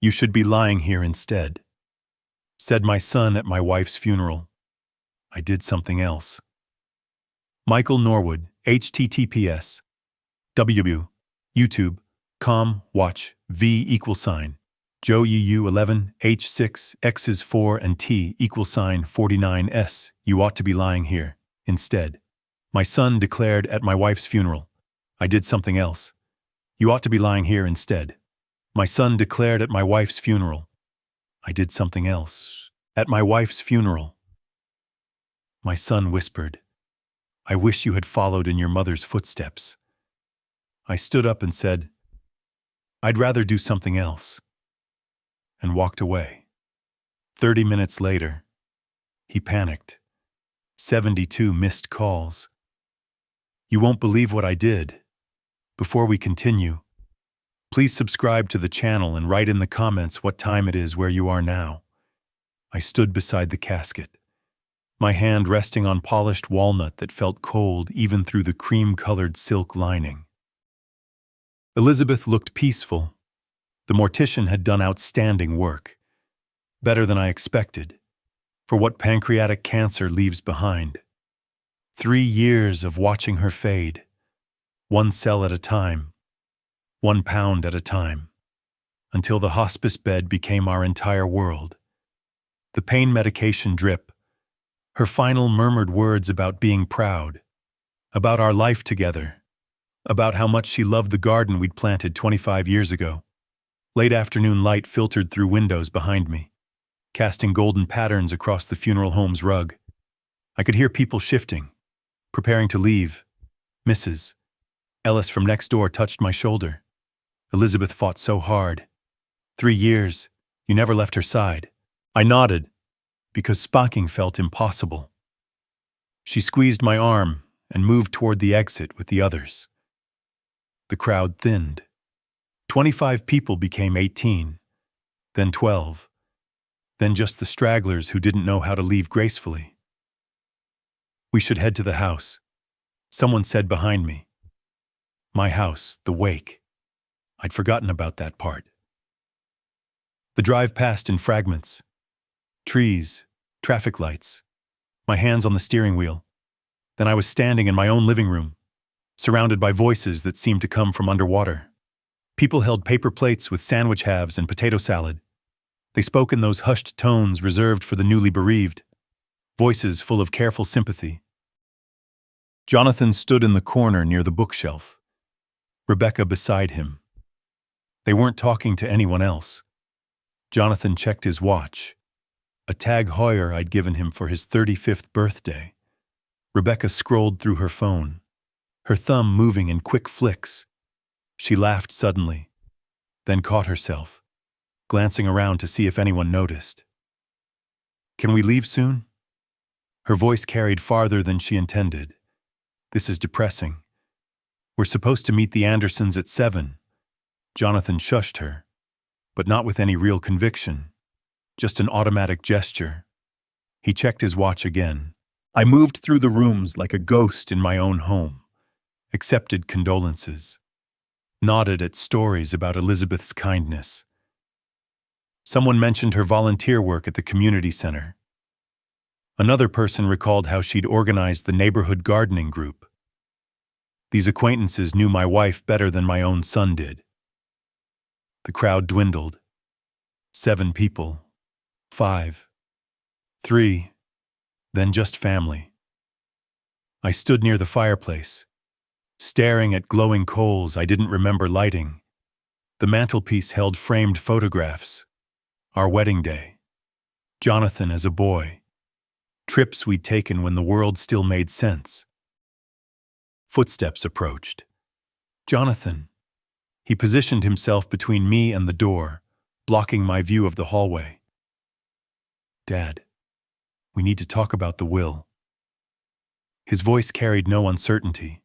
You should be lying here instead, said my son at my wife's funeral. I did something else. Michael Norwood, https YouTube.com watch v =, Joe UU11 H6 X's 4 and T = 49s. You ought to be lying here instead. My son declared at my wife's funeral. I did something else. You ought to be lying here instead. My son declared at my wife's funeral. I did something else. At my wife's funeral. My son whispered, I wish you had followed in your mother's footsteps. I stood up and said, I'd rather do something else, and walked away. 30 minutes later, he panicked. 72 missed calls. You won't believe what I did. Before we continue, please subscribe to the channel and write in the comments what time it is where you are now. I stood beside the casket, my hand resting on polished walnut that felt cold even through the cream-colored silk lining. Elizabeth looked peaceful. The mortician had done outstanding work, better than I expected, for what pancreatic cancer leaves behind. 3 years of watching her fade, 1 cell at a time, 1 pound at a time, until the hospice bed became our entire world. The pain medication drip, her final murmured words about being proud, about our life together, about how much she loved the garden we'd planted 25 years ago. Late afternoon light filtered through windows behind me, casting golden patterns across the funeral home's rug. I could hear people shifting, preparing to leave. Mrs. Ellis from next door touched my shoulder. Elizabeth fought so hard. 3 years, you never left her side. I nodded, because sparking felt impossible. She squeezed my arm and moved toward the exit with the others. The crowd thinned. 25 people became 18, then 12, then just the stragglers who didn't know how to leave gracefully. We should head to the house, someone said behind me. My house, the wake. I'd forgotten about that part. The drive passed in fragments. Trees, traffic lights, my hands on the steering wheel. Then I was standing in my own living room, surrounded by voices that seemed to come from underwater. People held paper plates with sandwich halves and potato salad. They spoke in those hushed tones reserved for the newly bereaved, voices full of careful sympathy. Jonathan stood in the corner near the bookshelf, Rebecca beside him. They weren't talking to anyone else. Jonathan checked his watch, a Tag Heuer I'd given him for his 35th birthday. Rebecca scrolled through her phone, her thumb moving in quick flicks. She laughed suddenly, then caught herself, glancing around to see if anyone noticed. Can we leave soon? Her voice carried farther than she intended. This is depressing. We're supposed to meet the Andersons at 7. Jonathan shushed her, but not with any real conviction, just an automatic gesture. He checked his watch again. I moved through the rooms like a ghost in my own home, accepted condolences, nodded at stories about Elizabeth's kindness. Someone mentioned her volunteer work at the community center. Another person recalled how she'd organized the neighborhood gardening group. These acquaintances knew my wife better than my own son did. The crowd dwindled. 7 people, 5, 3, then just family. I stood near the fireplace, staring at glowing coals I didn't remember lighting. The mantelpiece held framed photographs. Our wedding day. Jonathan as a boy. Trips we'd taken when the world still made sense. Footsteps approached. Jonathan. He positioned himself between me and the door, blocking my view of the hallway. Dad, we need to talk about the will. His voice carried no uncertainty,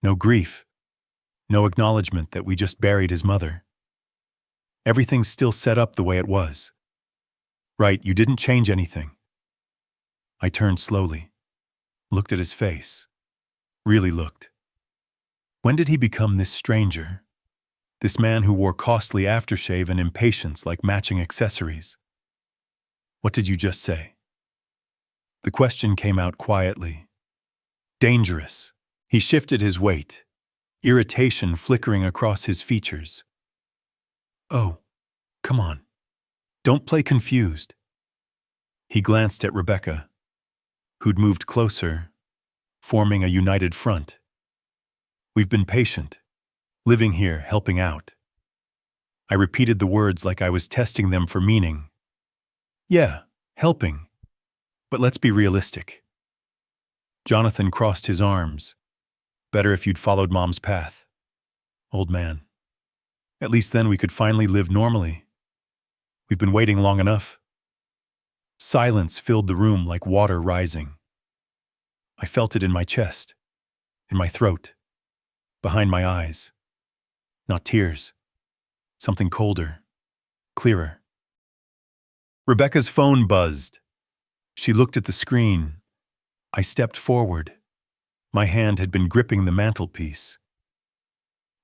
no grief, no acknowledgement that we just buried his mother. Everything's still set up the way it was. Right, you didn't change anything. I turned slowly, looked at his face, really looked. When did he become this stranger? This man who wore costly aftershave and impatience like matching accessories. What did you just say? The question came out quietly. Dangerous. He shifted his weight, irritation flickering across his features. Oh, come on. Don't play confused. He glanced at Rebecca, who'd moved closer, forming a united front. We've been patient, living here, helping out. I repeated the words like I was testing them for meaning. Yeah, helping. But let's be realistic. Jonathan crossed his arms. Better if you'd followed Mom's path. Old man. At least then we could finally live normally. We've been waiting long enough. Silence filled the room like water rising. I felt it in my chest, in my throat, behind my eyes. Not tears. Something colder, clearer. Rebecca's phone buzzed. She looked at the screen. I stepped forward. My hand had been gripping the mantelpiece.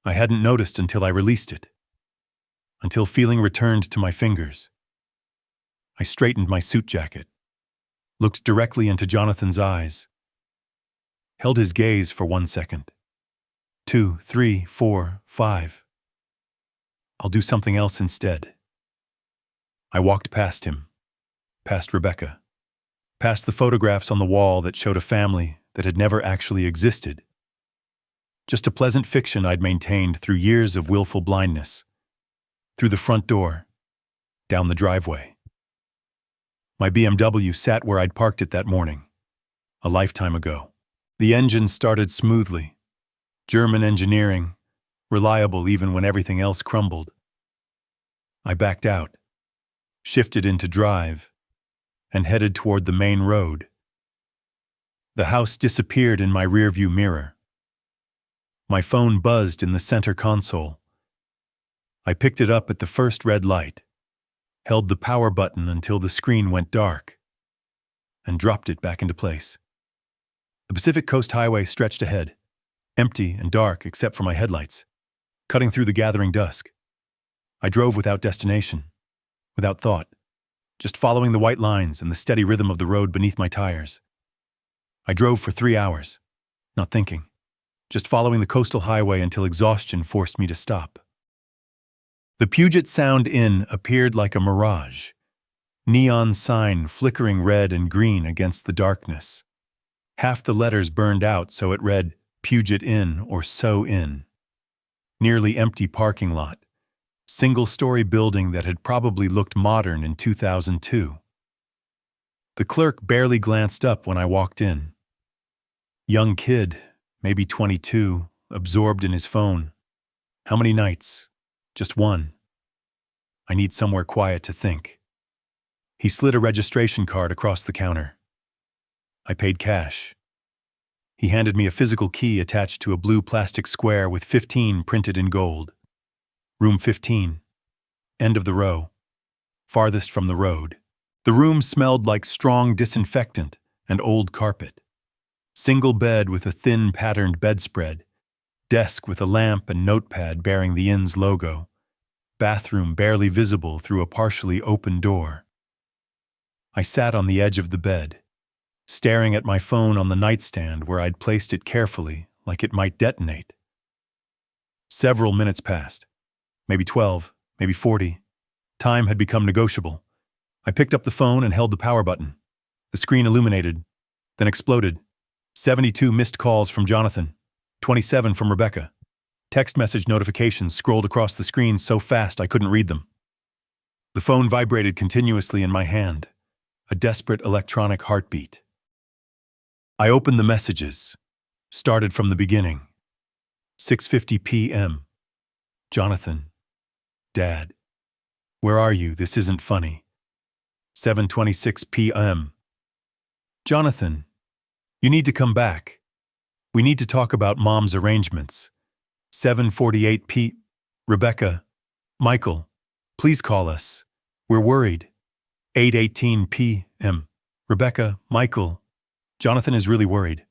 I hadn't noticed until I released it, until feeling returned to my fingers. I straightened my suit jacket, looked directly into Jonathan's eyes, held his gaze for 1 second. 2, 3, 4, 5. I'll do something else instead. I walked past him, past Rebecca, past the photographs on the wall that showed a family that had never actually existed. Just a pleasant fiction I'd maintained through years of willful blindness. Through the front door, down the driveway. My BMW sat where I'd parked it that morning, a lifetime ago. The engine started smoothly. German engineering, reliable even when everything else crumbled. I backed out, shifted into drive, and headed toward the main road. The house disappeared in my rearview mirror. My phone buzzed in the center console. I picked it up at the first red light, held the power button until the screen went dark, and dropped it back into place. The Pacific Coast Highway stretched ahead, empty and dark except for my headlights, cutting through the gathering dusk. I drove without destination, without thought, just following the white lines and the steady rhythm of the road beneath my tires. I drove for 3 hours, not thinking, just following the coastal highway until exhaustion forced me to stop. The Puget Sound Inn appeared like a mirage, neon sign flickering red and green against the darkness. Half the letters burned out so it read Puget Inn or So Inn. Nearly empty parking lot, single-story building that had probably looked modern in 2002. The clerk barely glanced up when I walked in. Young kid, maybe 22, absorbed in his phone. How many nights? Just one. I need somewhere quiet to think. He slid a registration card across the counter. I paid cash. He handed me a physical key attached to a blue plastic square with 15 printed in gold. Room 15. End of the row. Farthest from the road. The room smelled like strong disinfectant and old carpet. Single bed with a thin patterned bedspread. Desk with a lamp and notepad bearing the inn's logo. Bathroom barely visible through a partially open door. I sat on the edge of the bed, staring at my phone on the nightstand where I'd placed it carefully, like it might detonate. Several minutes passed. Maybe 12, maybe 40. Time had become negotiable. I picked up the phone and held the power button. The screen illuminated, then exploded. 72 missed calls from Jonathan, 27 from Rebecca. Text message notifications scrolled across the screen so fast I couldn't read them. The phone vibrated continuously in my hand, a desperate electronic heartbeat. I opened the messages, started from the beginning. 6:50 p.m. Jonathan. Dad. Where are you? This isn't funny. 7:26 p.m. Jonathan. You need to come back. We need to talk about Mom's arrangements. 7:48 p. Rebecca. Michael. Please call us. We're worried. 8:18 p.m. Rebecca. Michael. Jonathan is really worried.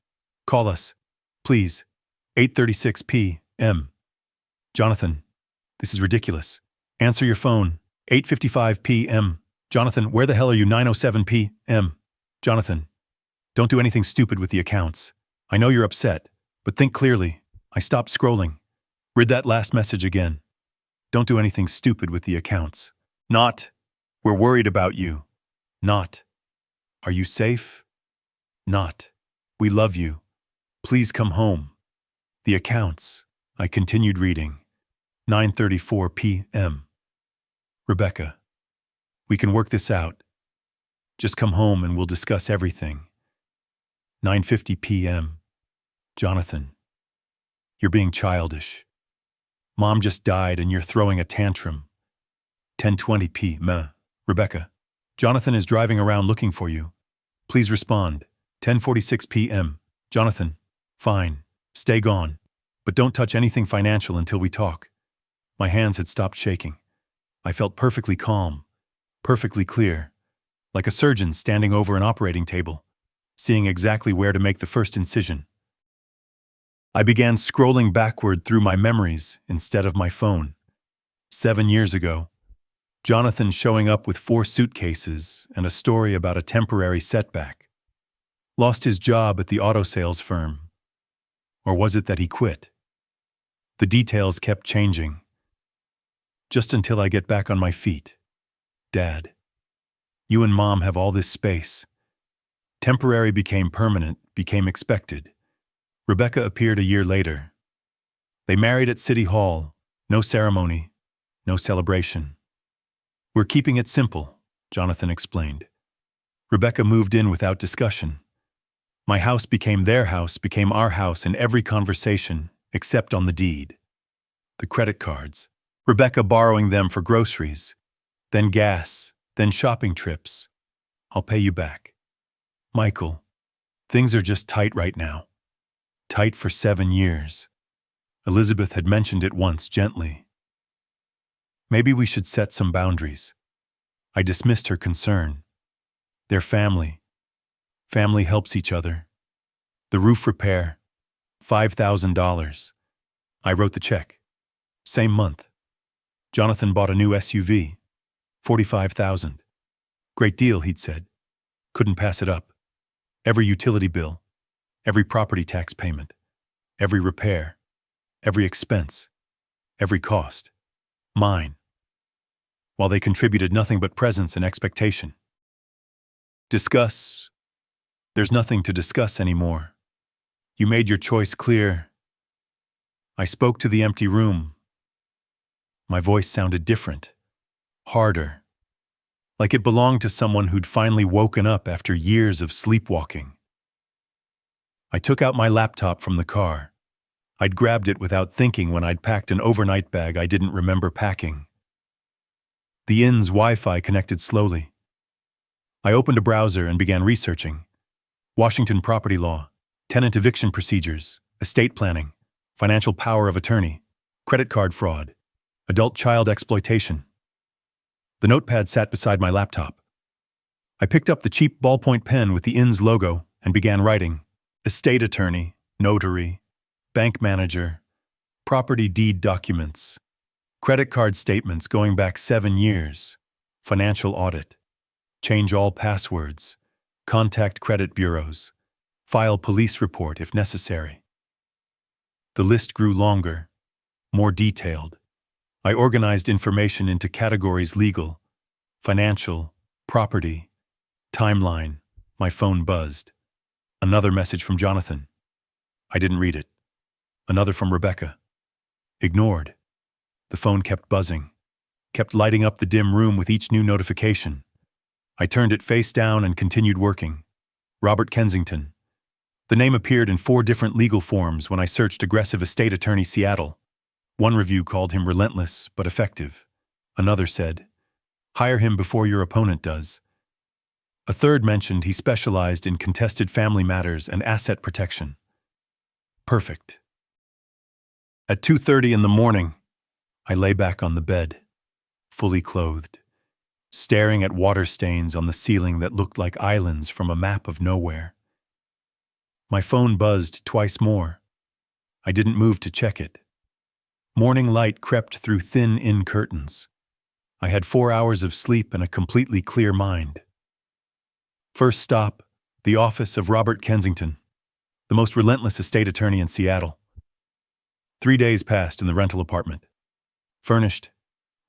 Call us. Please. 8:36 p.m. Jonathan. This is ridiculous. Answer your phone. 8:55 p.m. Jonathan, where the hell are you? 9:07 p.m. Jonathan, don't do anything stupid with the accounts. I know you're upset, but think clearly. I stopped scrolling. Read that last message again. Don't do anything stupid with the accounts. Not, we're worried about you. Not, are you safe? Not, we love you. Please come home. The accounts. I continued reading. 9:34 p.m. Rebecca, we can work this out. Just come home and we'll discuss everything. 9:50 p.m. Jonathan, you're being childish. Mom just died and you're throwing a tantrum. 10:20 p.m. Rebecca, Jonathan is driving around looking for you. Please respond. 10:46 p.m. Jonathan, fine. Stay gone. But don't touch anything financial until we talk. My hands had stopped shaking. I felt perfectly calm, perfectly clear, like a surgeon standing over an operating table, seeing exactly where to make the first incision. I began scrolling backward through my memories instead of my phone. 7 years ago, Jonathan showing up with 4 suitcases and a story about a temporary setback. Lost his job at the auto sales firm. Or was it that he quit? The details kept changing. Just until I get back on my feet. Dad, you and Mom have all this space. Temporary became permanent, became expected. Rebecca appeared a year later. They married at City Hall. No ceremony, no celebration. We're keeping it simple, Jonathan explained. Rebecca moved in without discussion. My house became their house, became our house in every conversation, except on the deed. The credit cards. Rebecca borrowing them for groceries, then gas, then shopping trips. I'll pay you back. Michael, things are just tight right now. Tight for 7 years. Elizabeth had mentioned it once gently. Maybe we should set some boundaries. I dismissed her concern. They're family. Family helps each other. The roof repair, $5,000. I wrote the check. Same month. Jonathan bought a new SUV, $45,000. Great deal, he'd said. Couldn't pass it up. Every utility bill, every property tax payment, every repair, every expense, every cost. Mine. While they contributed nothing but presence and expectation. Discuss. There's nothing to discuss anymore. You made your choice clear. I spoke to the empty room. My voice sounded different, harder, like it belonged to someone who'd finally woken up after years of sleepwalking. I took out my laptop from the car. I'd grabbed it without thinking when I'd packed an overnight bag I didn't remember packing. The inn's Wi-Fi connected slowly. I opened a browser and began researching. Washington property law, tenant eviction procedures, estate planning, financial power of attorney, credit card fraud, adult child exploitation. The notepad sat beside my laptop. I picked up the cheap ballpoint pen with the inn's logo and began writing. Estate attorney, notary, bank manager, property deed documents, credit card statements going back 7 years, financial audit, change all passwords, contact credit bureaus, file police report if necessary. The list grew longer, more detailed. I organized information into categories: legal, financial, property, timeline. My phone buzzed. Another message from Jonathan. I didn't read it. Another from Rebecca. Ignored. The phone kept buzzing, kept lighting up the dim room with each new notification. I turned it face down and continued working. Robert Kensington. The name appeared in 4 different legal forms when I searched aggressive estate attorney Seattle. One review called him relentless but effective. Another said, hire him before your opponent does. A third mentioned he specialized in contested family matters and asset protection. Perfect. At 2:30 in the morning, I lay back on the bed, fully clothed, staring at water stains on the ceiling that looked like islands from a map of nowhere. My phone buzzed twice more. I didn't move to check it. Morning light crept through thin-in curtains. I had 4 hours of sleep and a completely clear mind. First stop, the office of Robert Kensington, the most relentless estate attorney in Seattle. 3 days passed in the rental apartment. Furnished,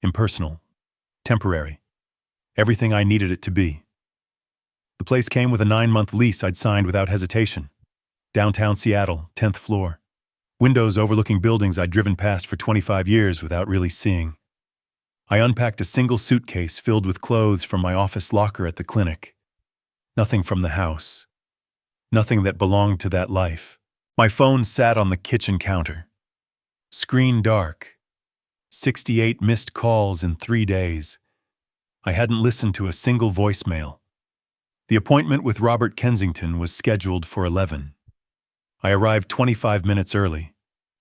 impersonal, temporary. Everything I needed it to be. The place came with a 9-month lease I'd signed without hesitation. Downtown Seattle, 10th floor. Windows overlooking buildings I'd driven past for 25 years without really seeing. I unpacked a single suitcase filled with clothes from my office locker at the clinic. Nothing from the house. Nothing that belonged to that life. My phone sat on the kitchen counter. Screen dark. 68 missed calls in 3 days. I hadn't listened to a single voicemail. The appointment with Robert Kensington was scheduled for 11. I arrived 25 minutes early,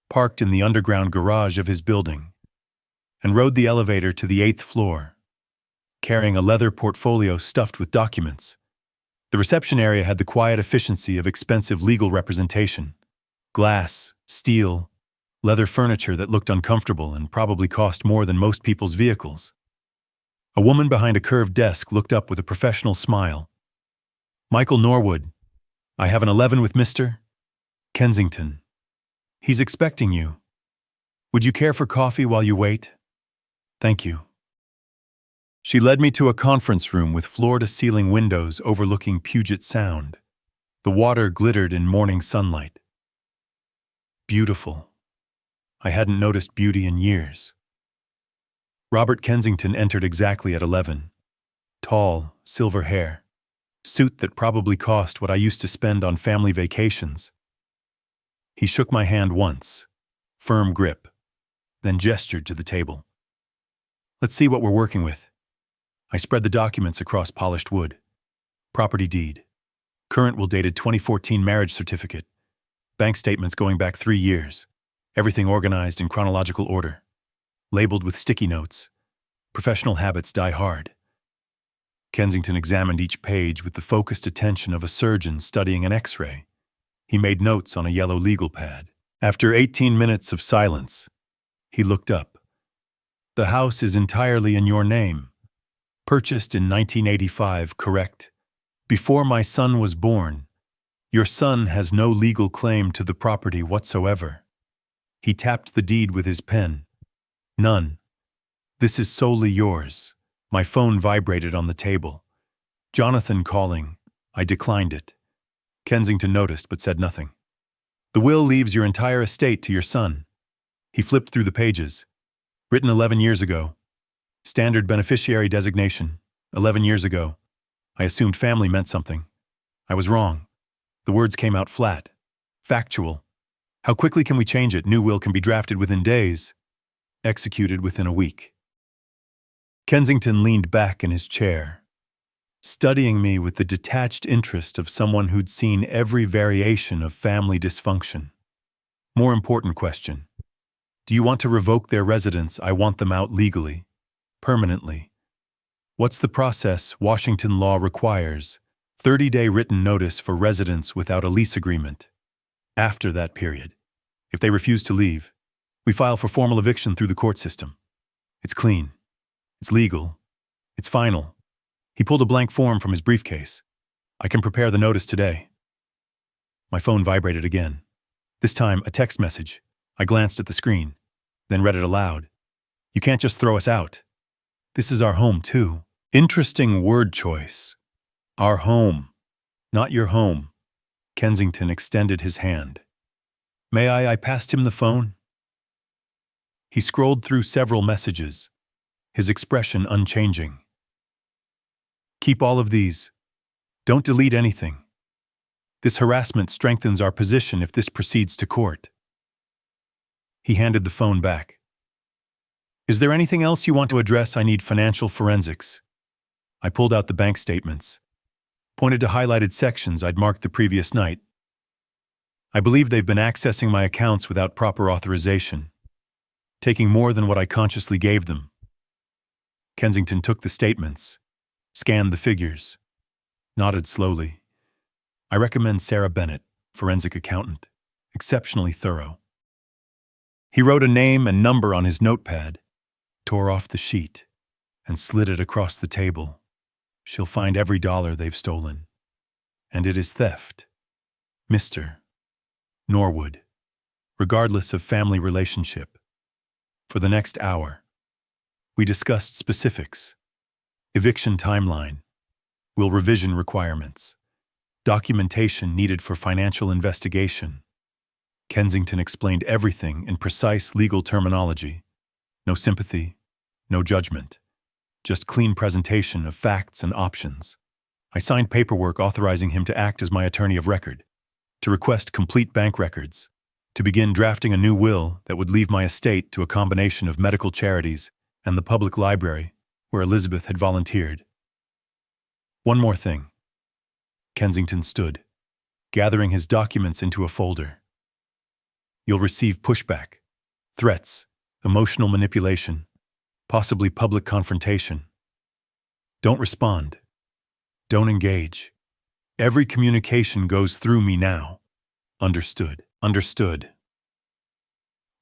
parked in the underground garage of his building, and rode the elevator to the 8th floor, carrying a leather portfolio stuffed with documents. The reception area had the quiet efficiency of expensive legal representation. Glass, steel, leather furniture that looked uncomfortable and probably cost more than most people's vehicles. A woman behind a curved desk looked up with a professional smile. "Michael Norwood, I have an 11 with Mr. Kensington. He's expecting you. Would you care for coffee while you wait? Thank you." She led me to a conference room with floor-to-ceiling windows overlooking Puget Sound. The water glittered in morning sunlight. Beautiful. I hadn't noticed beauty in years. Robert Kensington entered exactly at 11. Tall, silver hair. Suit that probably cost what I used to spend on family vacations. He shook my hand once, firm grip, then gestured to the table. "Let's see what we're working with." I spread the documents across polished wood. Property deed. Current will dated 2014 marriage certificate. Bank statements going back 3 years. Everything organized in chronological order. Labeled with sticky notes. Professional habits die hard. Kensington examined each page with the focused attention of a surgeon studying an X-ray. He made notes on a yellow legal pad. After 18 minutes of silence, he looked up. "The house is entirely in your name. Purchased in 1985, correct? Before my son was born. Your son has no legal claim to the property whatsoever." He tapped the deed with his pen. "None. This is solely yours." My phone vibrated on the table. Jonathan calling. I declined it. Kensington noticed but said nothing. "The will leaves your entire estate to your son." He flipped through the pages. "Written 11 years ago. Standard beneficiary designation. 11 years ago. I assumed family meant something. I was wrong. The words came out flat. Factual. How quickly can we change it? New will can be drafted within days. Executed within a week." Kensington leaned back in his chair, studying me with the detached interest of someone who'd seen every variation of family dysfunction. More important question. "Do you want to revoke their residence? I want them out legally. Permanently. What's the process Washington law requires? 30-day written notice for residents without a lease agreement. After that period, if they refuse to leave, we file for formal eviction through the court system. It's clean. It's legal. It's final." He pulled a blank form from his briefcase. "I can prepare the notice today." My phone vibrated again. This time, a text message. I glanced at the screen, then read it aloud. "You can't just throw us out. This is our home, too." Interesting word choice. Our home, not your home. Kensington extended his hand. "May I?" I passed him the phone. He scrolled through several messages, his expression unchanging. "Keep all of these. Don't delete anything. This harassment strengthens our position if this proceeds to court." He handed the phone back. "Is there anything else you want to address? I need financial forensics." I pulled out the bank statements, pointed to highlighted sections I'd marked the previous night. "I believe they've been accessing my accounts without proper authorization, taking more than what I consciously gave them." Kensington took the statements, scanned the figures, nodded slowly. "I recommend Sarah Bennett, forensic accountant. Exceptionally thorough." He wrote a name and number on his notepad, tore off the sheet, and slid it across the table. She'll find every dollar they've stolen. And it is theft. Mr. Norwood, regardless of family relationship. For the next hour, we discussed specifics, eviction timeline, will revision requirements, documentation needed for financial investigation. Kensington explained everything in precise legal terminology. No sympathy, no judgment, just clean presentation of facts and options. I signed paperwork authorizing him to act as my attorney of record, to request complete bank records, to begin drafting a new will that would leave my estate to a combination of medical charities and the public library where Elizabeth had volunteered. One more thing. Kensington stood, gathering his documents into a folder. You'll receive pushback, threats, emotional manipulation, possibly public confrontation. Don't respond. Don't engage. Every communication goes through me now. Understood. Understood.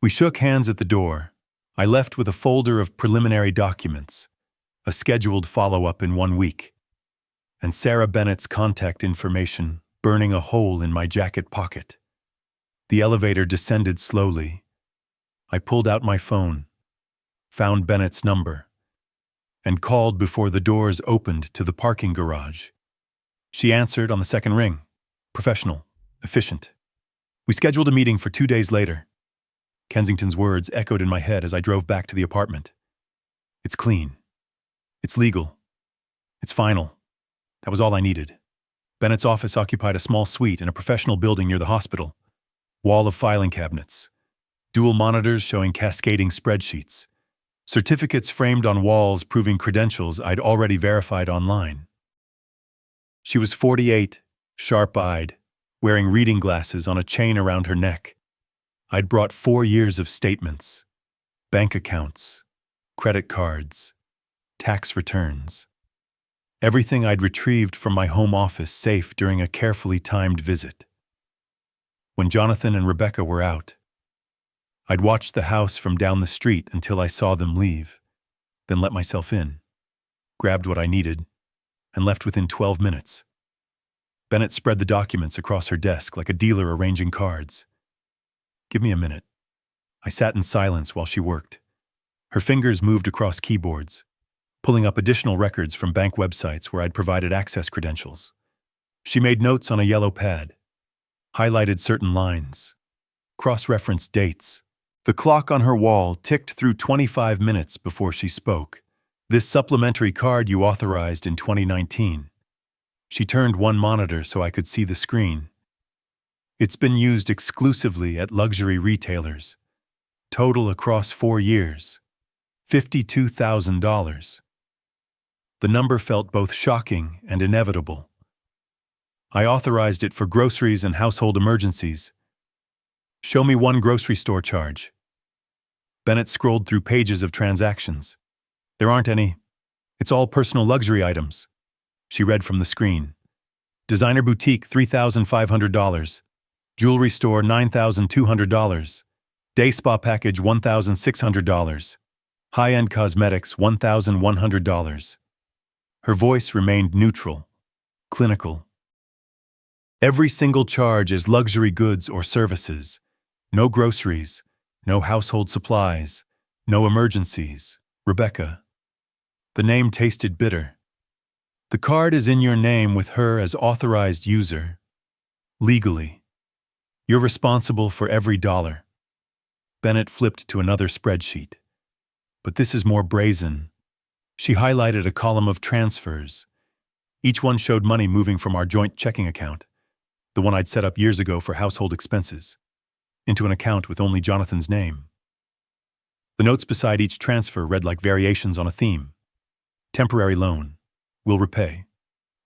We shook hands at the door. I left with a folder of preliminary documents, a scheduled follow-up in 1 week, and Sarah Bennett's contact information burning a hole in my jacket pocket. The elevator descended slowly. I pulled out my phone, found Bennett's number, and called before the doors opened to the parking garage. She answered on the second ring. Professional, efficient. We scheduled a meeting for 2 days later. Kensington's words echoed in my head as I drove back to the apartment. It's clean. It's legal. It's final. That was all I needed. Bennett's office occupied a small suite in a professional building near the hospital. Wall of filing cabinets. Dual monitors showing cascading spreadsheets. Certificates framed on walls proving credentials I'd already verified online. She was 48, sharp-eyed, wearing reading glasses on a chain around her neck. I'd brought 4 years of statements, bank accounts, credit cards, tax returns. Everything I'd retrieved from my home office safe during a carefully timed visit. When Jonathan and Rebecca were out, I'd watched the house from down the street until I saw them leave, then let myself in, grabbed what I needed, and left within 12 minutes. Bennett spread the documents across her desk like a dealer arranging cards. Give me a minute. I sat in silence while she worked. Her fingers moved across keyboards, pulling up additional records from bank websites where I'd provided access credentials. She made notes on a yellow pad, highlighted certain lines, cross-referenced dates. The clock on her wall ticked through 25 minutes before she spoke. This supplementary card you authorized in 2019. She turned one monitor so I could see the screen. It's been used exclusively at luxury retailers. Total across 4 years, $52,000. The number felt both shocking and inevitable. I authorized it for groceries and household emergencies. Show me one grocery store charge. Bennett scrolled through pages of transactions. There aren't any. It's all personal luxury items. She read from the screen. Designer boutique, $3,500. Jewelry store, $9,200. Day spa package, $1,600. High-end cosmetics, $1,100. Her voice remained neutral, clinical. Every single charge is luxury goods or services. No groceries, no household supplies, no emergencies. Rebecca. The name tasted bitter. The card is in your name with her as authorized user. Legally. You're responsible for every dollar. Bennett flipped to another spreadsheet. But this is more brazen. She highlighted a column of transfers. Each one showed money moving from our joint checking account, the one I'd set up years ago for household expenses, into an account with only Jonathan's name. The notes beside each transfer read like variations on a theme. Temporary loan. Will repay.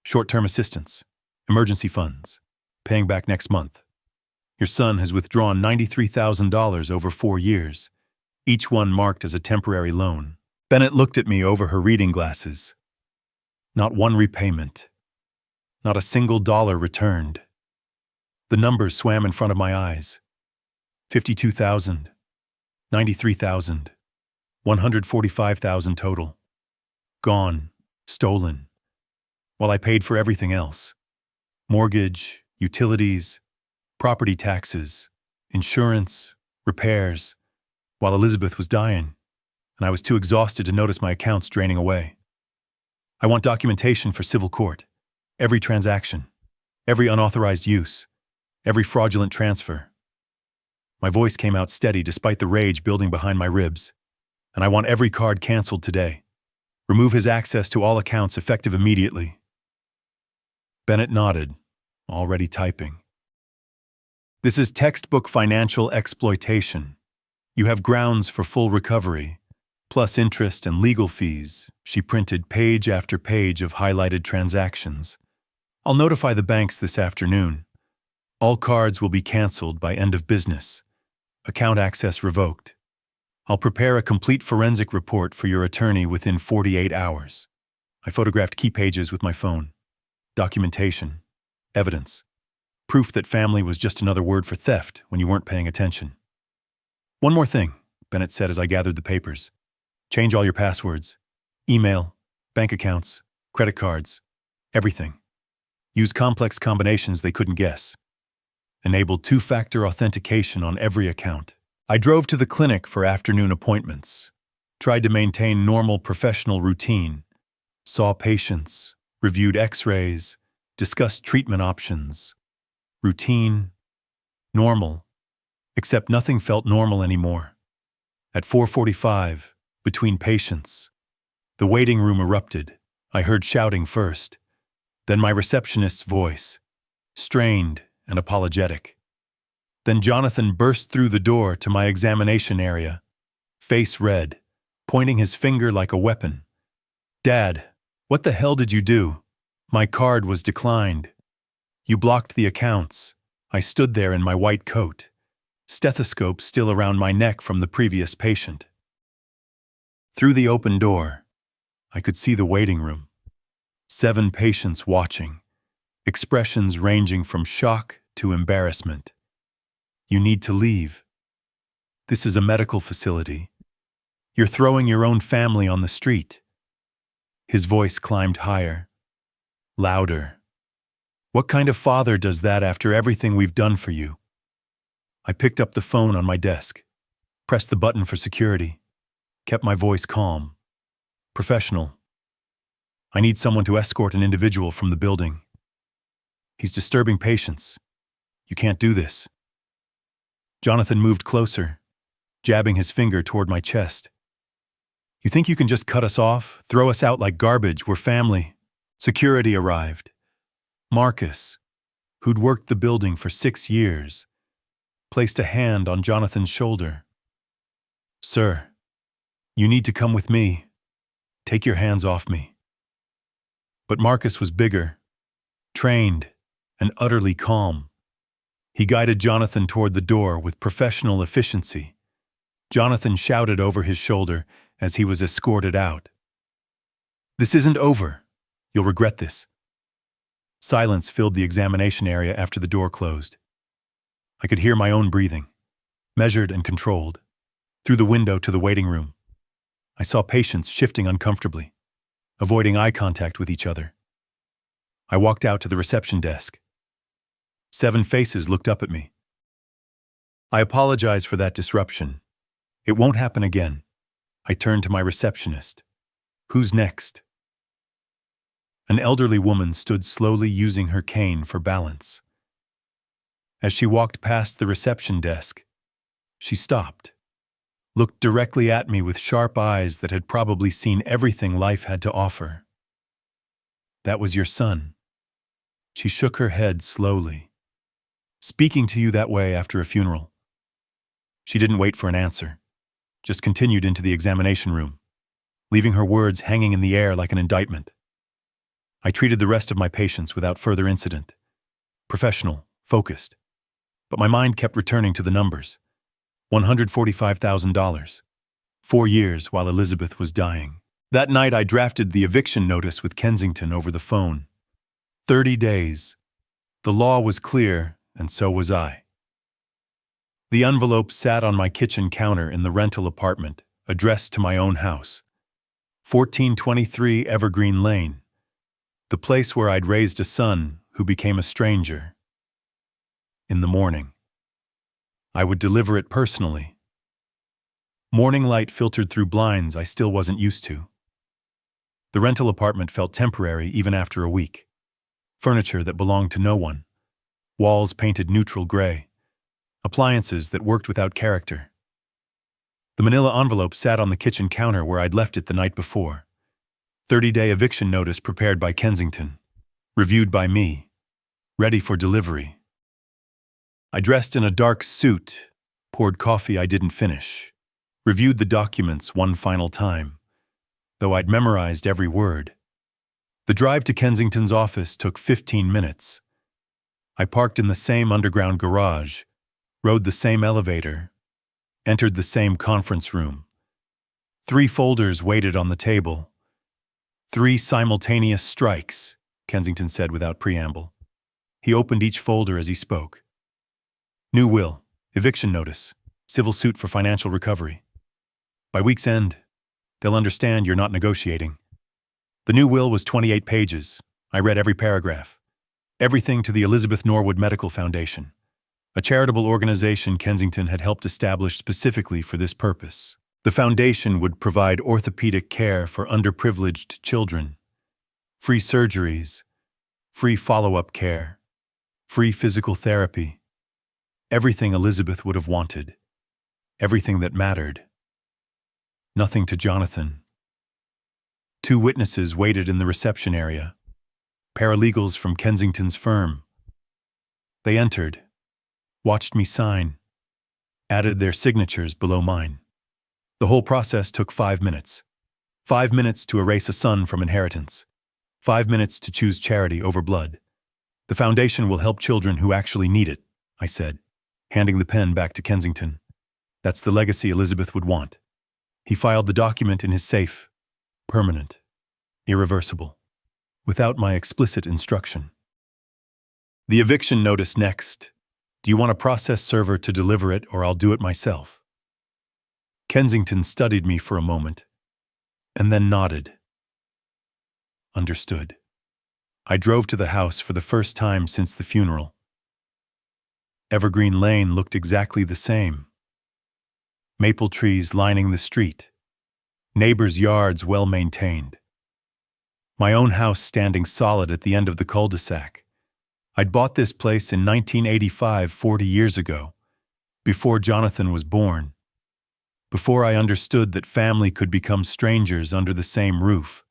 Short-term assistance. Emergency funds. Paying back next month. Your son has withdrawn $93,000 over 4 years, each one marked as a temporary loan. Bennett looked at me over her reading glasses. Not one repayment. Not a single dollar returned. The numbers swam in front of my eyes. 52,000. $93,000. $145,000 total. Gone. Stolen. While I paid for everything else. Mortgage, utilities, property taxes, insurance, repairs, while Elizabeth was dying, and I was too exhausted to notice my accounts draining away. I want documentation for civil court. Every transaction. Every unauthorized use. Every fraudulent transfer. My voice came out steady despite the rage building behind my ribs. And I want every card canceled today. Remove his access to all accounts effective immediately. Bennett nodded, already typing. This is textbook financial exploitation. You have grounds for full recovery, plus interest and legal fees. She printed page after page of highlighted transactions. I'll notify the banks this afternoon. All cards will be canceled by end of business. Account access revoked. I'll prepare a complete forensic report for your attorney within 48 hours. I photographed key pages with my phone. Documentation. Evidence. Proof that family was just another word for theft when you weren't paying attention. One more thing, Bennett said as I gathered the papers. Change all your passwords. Email, bank accounts, credit cards, everything. Use complex combinations they couldn't guess. Enable two-factor authentication on every account. I drove to the clinic for afternoon appointments, tried to maintain normal professional routine, saw patients, reviewed x-rays, discussed treatment options. Routine, normal, except nothing felt normal anymore. At 4:45, between patients, the waiting room erupted. I heard shouting first, then my receptionist's voice, strained and apologetic. Then Jonathan burst through the door to my examination area, face red, pointing his finger like a weapon. Dad, what the hell did you do? My card was declined. You blocked the accounts. I stood there in my white coat, stethoscope still around my neck from the previous patient. Through the open door, I could see the waiting room. 7 patients watching, expressions ranging from shock to embarrassment. You need to leave. This is a medical facility. You're throwing your own family on the street. His voice climbed higher, louder. What kind of father does that after everything we've done for you? I picked up the phone on my desk, pressed the button for security, kept my voice calm, professional. I need someone to escort an individual from the building. He's disturbing patients. You can't do this. Jonathan moved closer, jabbing his finger toward my chest. You think you can just cut us off, throw us out like garbage? We're family. Security arrived. Marcus, who'd worked the building for 6 years, placed a hand on Jonathan's shoulder. Sir, you need to come with me. Take your hands off me. But Marcus was bigger, trained, and utterly calm. He guided Jonathan toward the door with professional efficiency. Jonathan shouted over his shoulder as he was escorted out. This isn't over. You'll regret this. Silence filled the examination area after the door closed. I could hear my own breathing, measured and controlled, through the window to the waiting room. I saw patients shifting uncomfortably, avoiding eye contact with each other. I walked out to the reception desk. 7 faces looked up at me. I apologize for that disruption. It won't happen again. I turned to my receptionist. Who's next? An elderly woman stood slowly using her cane for balance. As she walked past the reception desk, she stopped, looked directly at me with sharp eyes that had probably seen everything life had to offer. That was your son. She shook her head slowly. Speaking to you that way after a funeral. She didn't wait for an answer, just continued into the examination room, leaving her words hanging in the air like an indictment. I treated the rest of my patients without further incident. Professional, focused. But my mind kept returning to the numbers. $145,000. 4 years while Elizabeth was dying. That night I drafted the eviction notice with Kensington over the phone. 30 days. The law was clear, and so was I. The envelope sat on my kitchen counter in the rental apartment, addressed to my own house. 1423 Evergreen Lane, the place where I'd raised a son who became a stranger. In the morning, I would deliver it personally. Morning light filtered through blinds I still wasn't used to. The rental apartment felt temporary even after a week. Furniture that belonged to no one. Walls painted neutral gray. Appliances that worked without character. The manila envelope sat on the kitchen counter where I'd left it the night before. 30-day eviction notice prepared by Kensington. Reviewed by me. Ready for delivery. I dressed in a dark suit, poured coffee I didn't finish, reviewed the documents one final time, though I'd memorized every word. The drive to Kensington's office took 15 minutes. I parked in the same underground garage, rode the same elevator, entered the same conference room. 3 folders waited on the table. 3 simultaneous strikes, Kensington said without preamble. He opened each folder as he spoke. New will, eviction notice, civil suit for financial recovery. By week's end, they'll understand you're not negotiating. The new will was 28 pages. I read every paragraph. Everything to the Elizabeth Norwood Medical Foundation, a charitable organization Kensington had helped establish specifically for this purpose. The foundation would provide orthopedic care for underprivileged children, free surgeries, free follow-up care, free physical therapy. Everything Elizabeth would have wanted. Everything that mattered. Nothing to Jonathan. 2 witnesses waited in the reception area. Paralegals from Kensington's firm. They entered, watched me sign, added their signatures below mine. The whole process took 5 minutes. 5 minutes to erase a son from inheritance. 5 minutes to choose charity over blood. The foundation will help children who actually need it, I said, handing the pen back to Kensington. That's the legacy Elizabeth would want. He filed the document in his safe. Permanent. Irreversible. Without my explicit instruction. The eviction notice next. Do you want a process server to deliver it or I'll do it myself? Kensington studied me for a moment, and then nodded. Understood. I drove to the house for the first time since the funeral. Evergreen Lane looked exactly the same. Maple trees lining the street. Neighbors' yards well maintained. My own house standing solid at the end of the cul-de-sac. I'd bought this place in 1985, 40 years ago, before Jonathan was born, before I understood that family could become strangers under the same roof.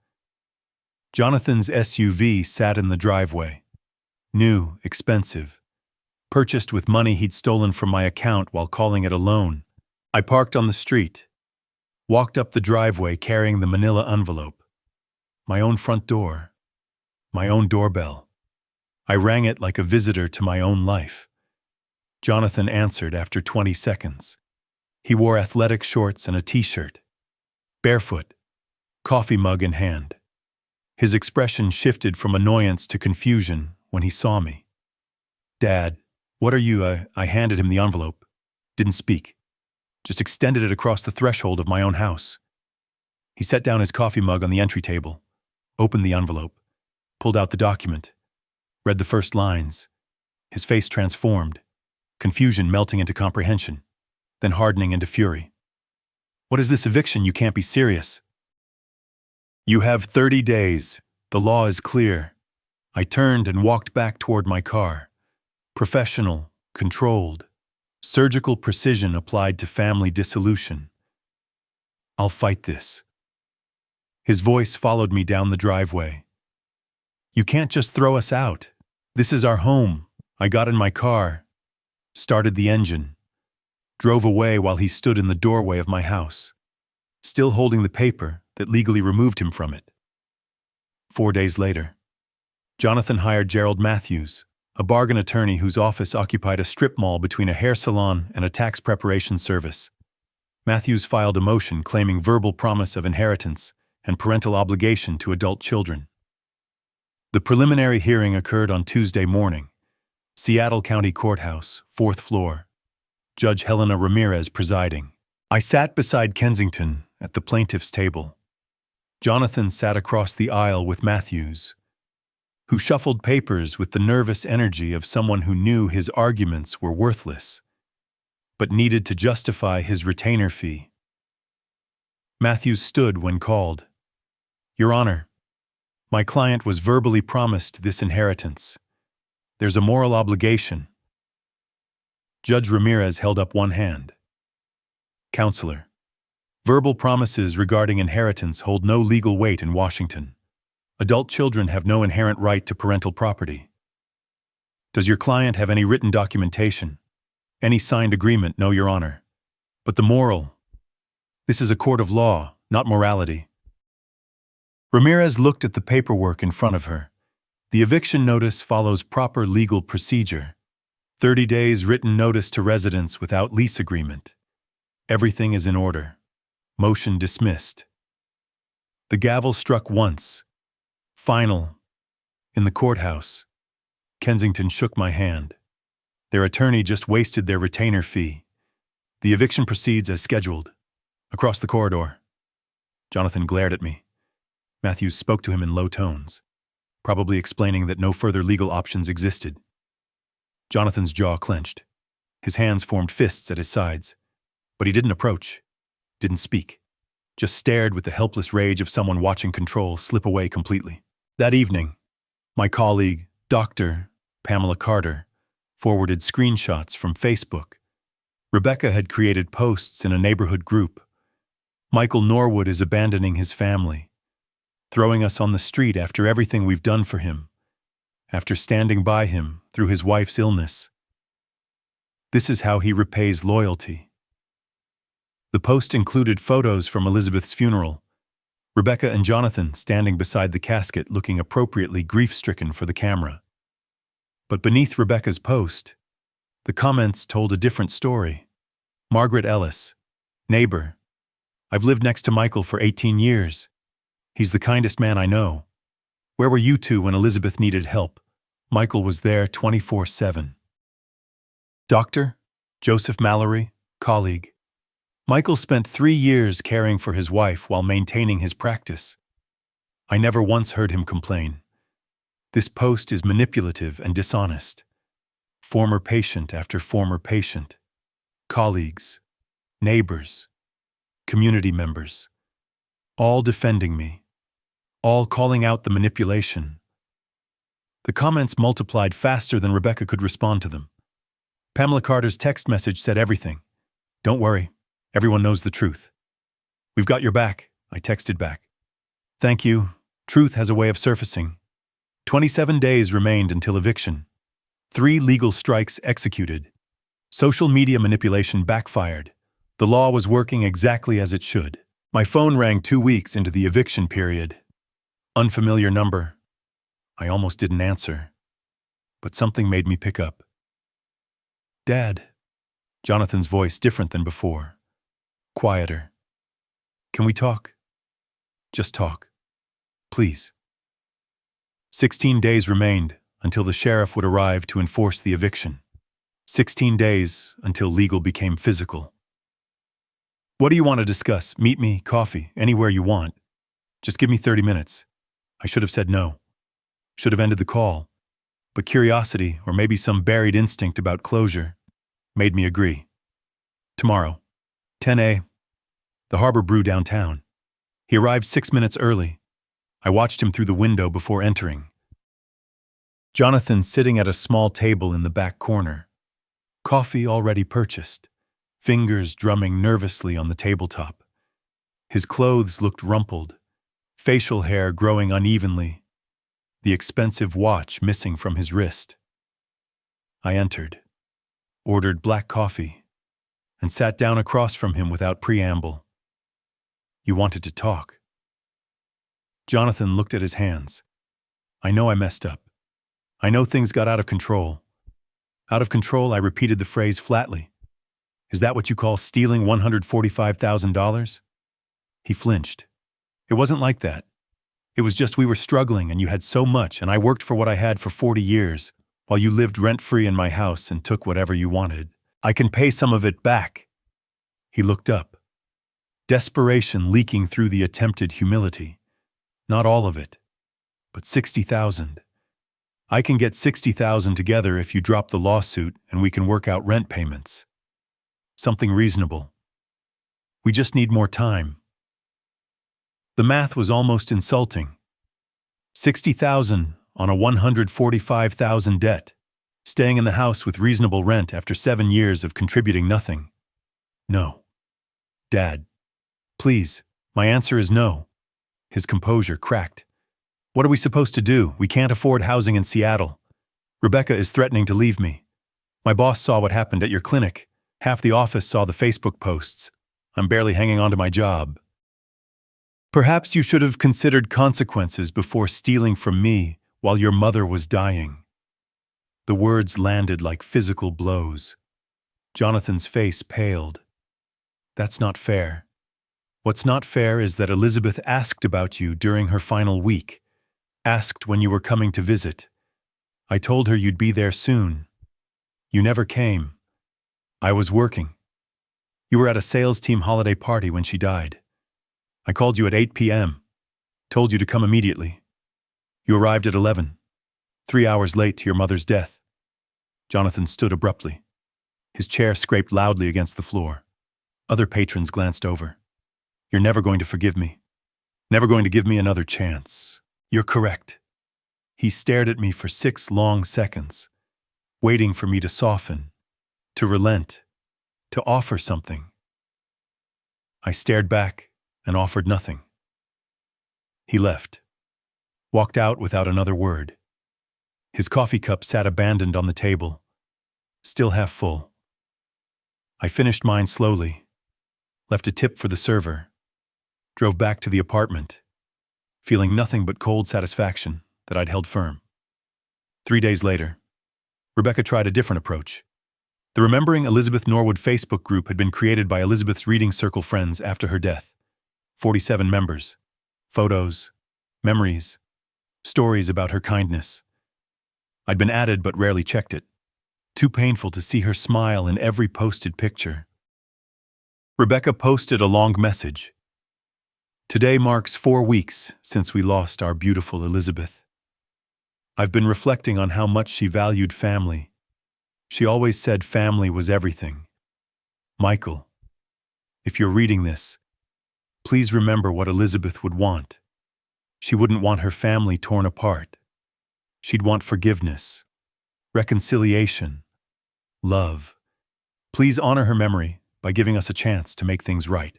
Jonathan's SUV sat in the driveway. New, expensive. Purchased with money he'd stolen from my account while calling it a loan. I parked on the street. Walked up the driveway carrying the manila envelope. My own front door. My own doorbell. I rang it like a visitor to my own life. Jonathan answered after 20 seconds. He wore athletic shorts and a t-shirt. Barefoot. Coffee mug in hand. His expression shifted from annoyance to confusion when he saw me. Dad, what are you? I handed him the envelope. Didn't speak. Just extended it across the threshold of my own house. He set down his coffee mug on the entry table, opened the envelope, pulled out the document, read the first lines. His face transformed, confusion melting into comprehension, then hardening into fury. What is this eviction? You can't be serious. You have 30 days. The law is clear. I turned and walked back toward my car. Professional, controlled. Surgical precision applied to family dissolution. I'll fight this. His voice followed me down the driveway. You can't just throw us out. This is our home. I got in my car, started the engine, drove away while he stood in the doorway of my house, still holding the paper that legally removed him from it. 4 days later, Jonathan hired Gerald Matthews, a bargain attorney whose office occupied a strip mall between a hair salon and a tax preparation service. Matthews filed a motion claiming verbal promise of inheritance and parental obligation to adult children. The preliminary hearing occurred on Tuesday morning. Seattle County Courthouse, 4th floor. Judge Helena Ramirez presiding. I sat beside Kensington at the plaintiff's table. Jonathan sat across the aisle with Matthews, who shuffled papers with the nervous energy of someone who knew his arguments were worthless, but needed to justify his retainer fee. Matthews stood when called. Your Honor, my client was verbally promised this inheritance. There's a moral obligation. Judge Ramirez held up one hand. Counselor, verbal promises regarding inheritance hold no legal weight in Washington. Adult children have no inherent right to parental property. Does your client have any written documentation? Any signed agreement? No, Your Honor. But the moral? This is a court of law, not morality. Ramirez looked at the paperwork in front of her. The eviction notice follows proper legal procedure. 30 days written notice to residents without lease agreement. Everything is in order. Motion dismissed. The gavel struck once. Final. In the courthouse. Kensington shook my hand. Their attorney just wasted their retainer fee. The eviction proceeds as scheduled. Across the corridor. Jonathan glared at me. Matthews spoke to him in low tones, probably explaining that no further legal options existed. Jonathan's jaw clenched. His hands formed fists at his sides. But he didn't approach, didn't speak, just stared with the helpless rage of someone watching control slip away completely. That evening, my colleague, Dr. Pamela Carter, forwarded screenshots from Facebook. Rebecca had created posts in a neighborhood group. Michael Norwood is abandoning his family, throwing us on the street after everything we've done for him, after standing by him through his wife's illness. This is how he repays loyalty. The post included photos from Elizabeth's funeral, Rebecca and Jonathan standing beside the casket looking appropriately grief-stricken for the camera. But beneath Rebecca's post, the comments told a different story. Margaret Ellis, neighbor. I've lived next to Michael for 18 years. He's the kindest man I know. Where were you two when Elizabeth needed help? Michael was there 24/7. Dr. Joseph Mallory, colleague. Michael spent 3 years caring for his wife while maintaining his practice. I never once heard him complain. This post is manipulative and dishonest. Former patient after former patient. Colleagues, neighbors, community members. All defending me. All calling out the manipulation. The comments multiplied faster than Rebecca could respond to them. Pamela Carter's text message said everything. Don't worry. Everyone knows the truth. We've got your back, I texted back. Thank you. Truth has a way of surfacing. 27 days remained until eviction. 3 legal strikes executed. Social media manipulation backfired. The law was working exactly as it should. My phone rang 2 weeks into the eviction period. Unfamiliar number. I almost didn't answer, but something made me pick up. Dad. Jonathan's voice different than before. Quieter. Can we talk? Just talk. Please. 16 days remained until the sheriff would arrive to enforce the eviction. 16 days until legal became physical. What do you want to discuss? Meet me, coffee, anywhere you want. Just give me 30 minutes. I should have said no. Should have ended the call. But curiosity, or maybe some buried instinct about closure, made me agree. Tomorrow. 10 a. The Harbor Brew downtown. He arrived 6 minutes early. I watched him through the window before entering. Jonathan sitting at a small table in the back corner. Coffee already purchased. Fingers drumming nervously on the tabletop. His clothes looked rumpled. Facial hair growing unevenly. The expensive watch missing from his wrist. I entered. Ordered black coffee. And sat down across from him without preamble. You wanted to talk. Jonathan looked at his hands. I know I messed up. I know things got out of control. Out of control, I repeated the phrase flatly. Is that what you call stealing $145,000? He flinched. It wasn't like that. It was just we were struggling and you had so much and I worked for what I had for 40 years, while you lived rent-free in my house and took whatever you wanted. I can pay some of it back. He looked up, desperation leaking through the attempted humility. Not all of it, but 60,000. I can get 60,000 together if you drop the lawsuit and we can work out rent payments. Something reasonable. We just need more time. The math was almost insulting. 60,000 on a 145,000 debt, staying in the house with reasonable rent after 7 years of contributing nothing. No. Dad. Please, my answer is no. His composure cracked. What are we supposed to do? We can't afford housing in Seattle. Rebecca is threatening to leave me. My boss saw what happened at your clinic. Half the office saw the Facebook posts. I'm barely hanging on to my job. Perhaps you should have considered consequences before stealing from me while your mother was dying. The words landed like physical blows. Jonathan's face paled. That's not fair. What's not fair is that Elizabeth asked about you during her final week. Asked when you were coming to visit. I told her you'd be there soon. You never came. I was working. You were at a sales team holiday party when she died. I called you at 8 p.m. Told you to come immediately. You arrived at 11, 3 hours late to your mother's death. Jonathan stood abruptly. His chair scraped loudly against the floor. Other patrons glanced over. You're never going to forgive me. Never going to give me another chance. You're correct. He stared at me for 6 long seconds, waiting for me to soften, to relent, to offer something. I stared back and offered nothing. He left, walked out without another word. His coffee cup sat abandoned on the table, still half full. I finished mine slowly, left a tip for the server, drove back to the apartment, feeling nothing but cold satisfaction that I'd held firm. 3 days later, Rebecca tried a different approach. The Remembering Elizabeth Norwood Facebook group had been created by Elizabeth's Reading Circle friends after her death. 47 members, photos, memories, stories about her kindness. I'd been added but rarely checked it. Too painful to see her smile in every posted picture. Rebecca posted a long message. Today marks 4 weeks since we lost our beautiful Elizabeth. I've been reflecting on how much she valued family. She always said family was everything. Michael, if you're reading this, please remember what Elizabeth would want. She wouldn't want her family torn apart. She'd want forgiveness, reconciliation, love. Please honor her memory by giving us a chance to make things right.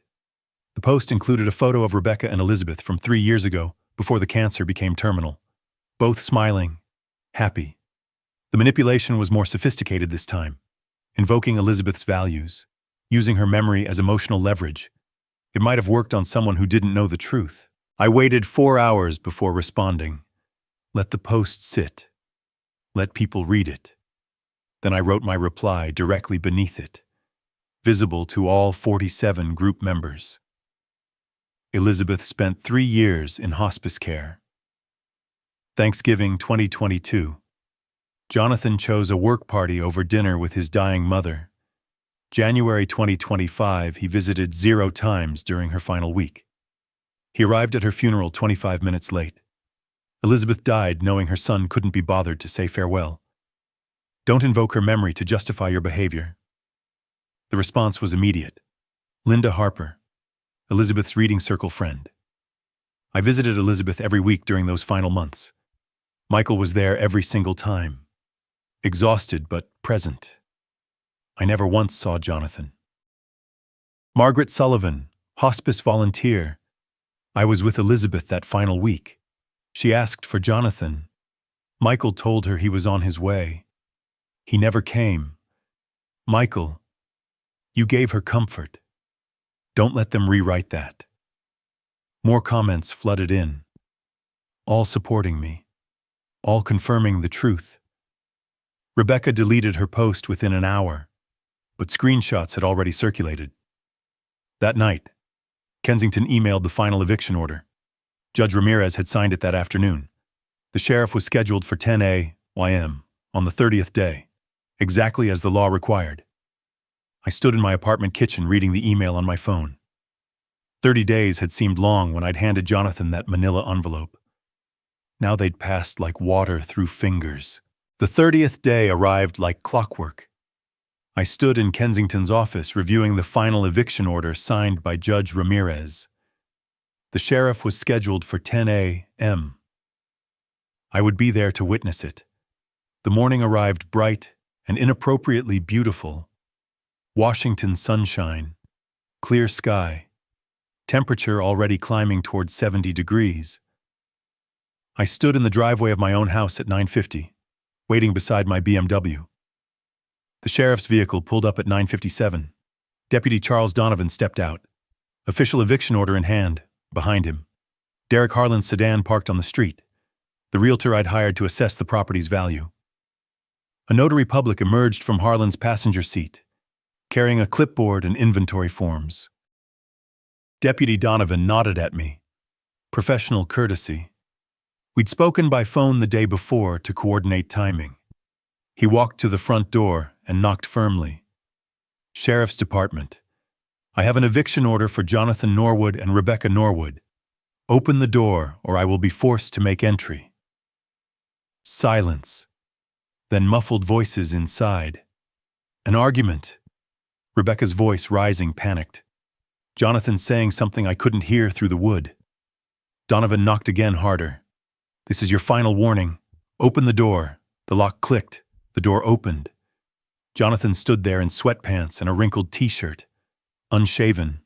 The post included a photo of Rebecca and Elizabeth from 3 years ago, before the cancer became terminal. Both smiling, happy. The manipulation was more sophisticated this time, invoking Elizabeth's values, using her memory as emotional leverage. It might have worked on someone who didn't know the truth. I waited 4 hours before responding. Let the post sit. Let people read it. Then I wrote my reply directly beneath it, visible to all 47 group members. Elizabeth spent 3 years in hospice care. Thanksgiving 2022. Jonathan chose a work party over dinner with his dying mother. January 2025, he visited 0 times during her final week. He arrived at her funeral 25 minutes late. Elizabeth died knowing her son couldn't be bothered to say farewell. Don't invoke her memory to justify your behavior. The response was immediate. Linda Harper, Elizabeth's Reading Circle friend. I visited Elizabeth every week during those final months. Michael was there every single time. Exhausted but present. I never once saw Jonathan. Margaret Sullivan, hospice volunteer. I was with Elizabeth that final week. She asked for Jonathan. Michael told her he was on his way. He never came. Michael, you gave her comfort. Don't let them rewrite that. More comments flooded in, all supporting me, all confirming the truth. Rebecca deleted her post within an hour, but screenshots had already circulated. That night, Kensington emailed the final eviction order. Judge Ramirez had signed it that afternoon. The sheriff was scheduled for 10 a.m. on the 30th day, exactly as the law required. I stood in my apartment kitchen reading the email on my phone. 30 days had seemed long when I'd handed Jonathan that manila envelope. Now they'd passed like water through fingers. The 30th day arrived like clockwork. I stood in Kensington's office reviewing the final eviction order signed by Judge Ramirez. The sheriff was scheduled for 10 a.m. I would be there to witness it. The morning arrived bright and inappropriately beautiful. Washington sunshine, clear sky, temperature already climbing towards 70 degrees. I stood in the driveway of my own house at 9:50, waiting beside my BMW. The sheriff's vehicle pulled up at 9:57. Deputy Charles Donovan stepped out, official eviction order in hand, behind him. Derek Harlan's sedan parked on the street, the realtor I'd hired to assess the property's value. A notary public emerged from Harlan's passenger seat, carrying a clipboard and inventory forms. Deputy Donovan nodded at me. Professional courtesy. We'd spoken by phone the day before to coordinate timing. He walked to the front door and knocked firmly. Sheriff's Department. I have an eviction order for Jonathan Norwood and Rebecca Norwood. Open the door or I will be forced to make entry. Silence. Then muffled voices inside. An argument. Rebecca's voice rising, panicked. Jonathan saying something I couldn't hear through the wood. Donovan knocked again, harder. This is your final warning. Open the door. The lock clicked. The door opened. Jonathan stood there in sweatpants and a wrinkled t-shirt, unshaven,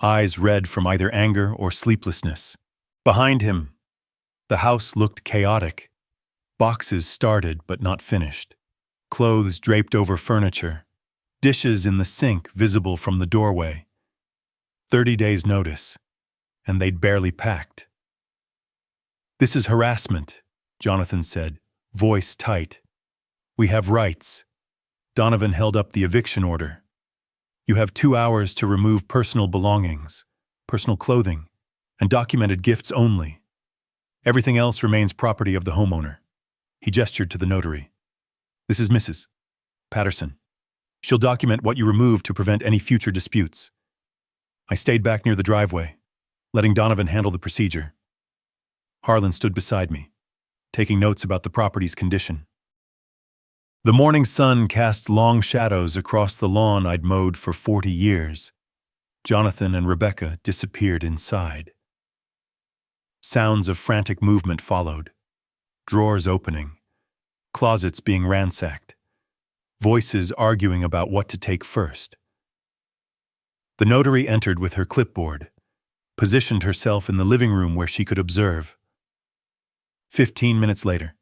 eyes red from either anger or sleeplessness. Behind him, the house looked chaotic. Boxes started but not finished. Clothes draped over furniture. Dishes in the sink visible from the doorway. 30 days' notice, and they'd barely packed. This is harassment, Jonathan said, voice tight. We have rights. Donovan held up the eviction order. You have 2 hours to remove personal belongings, personal clothing, and documented gifts only. Everything else remains property of the homeowner. He gestured to the notary. This is Mrs. Patterson. She'll document what you removed to prevent any future disputes. I stayed back near the driveway, letting Donovan handle the procedure. Harlan stood beside me, taking notes about the property's condition. The morning sun cast long shadows across the lawn I'd mowed for 40 years. Jonathan and Rebecca disappeared inside. Sounds of frantic movement followed. Drawers opening. Closets being ransacked. Voices arguing about what to take first. The notary entered with her clipboard, positioned herself in the living room where she could observe. 15 minutes later,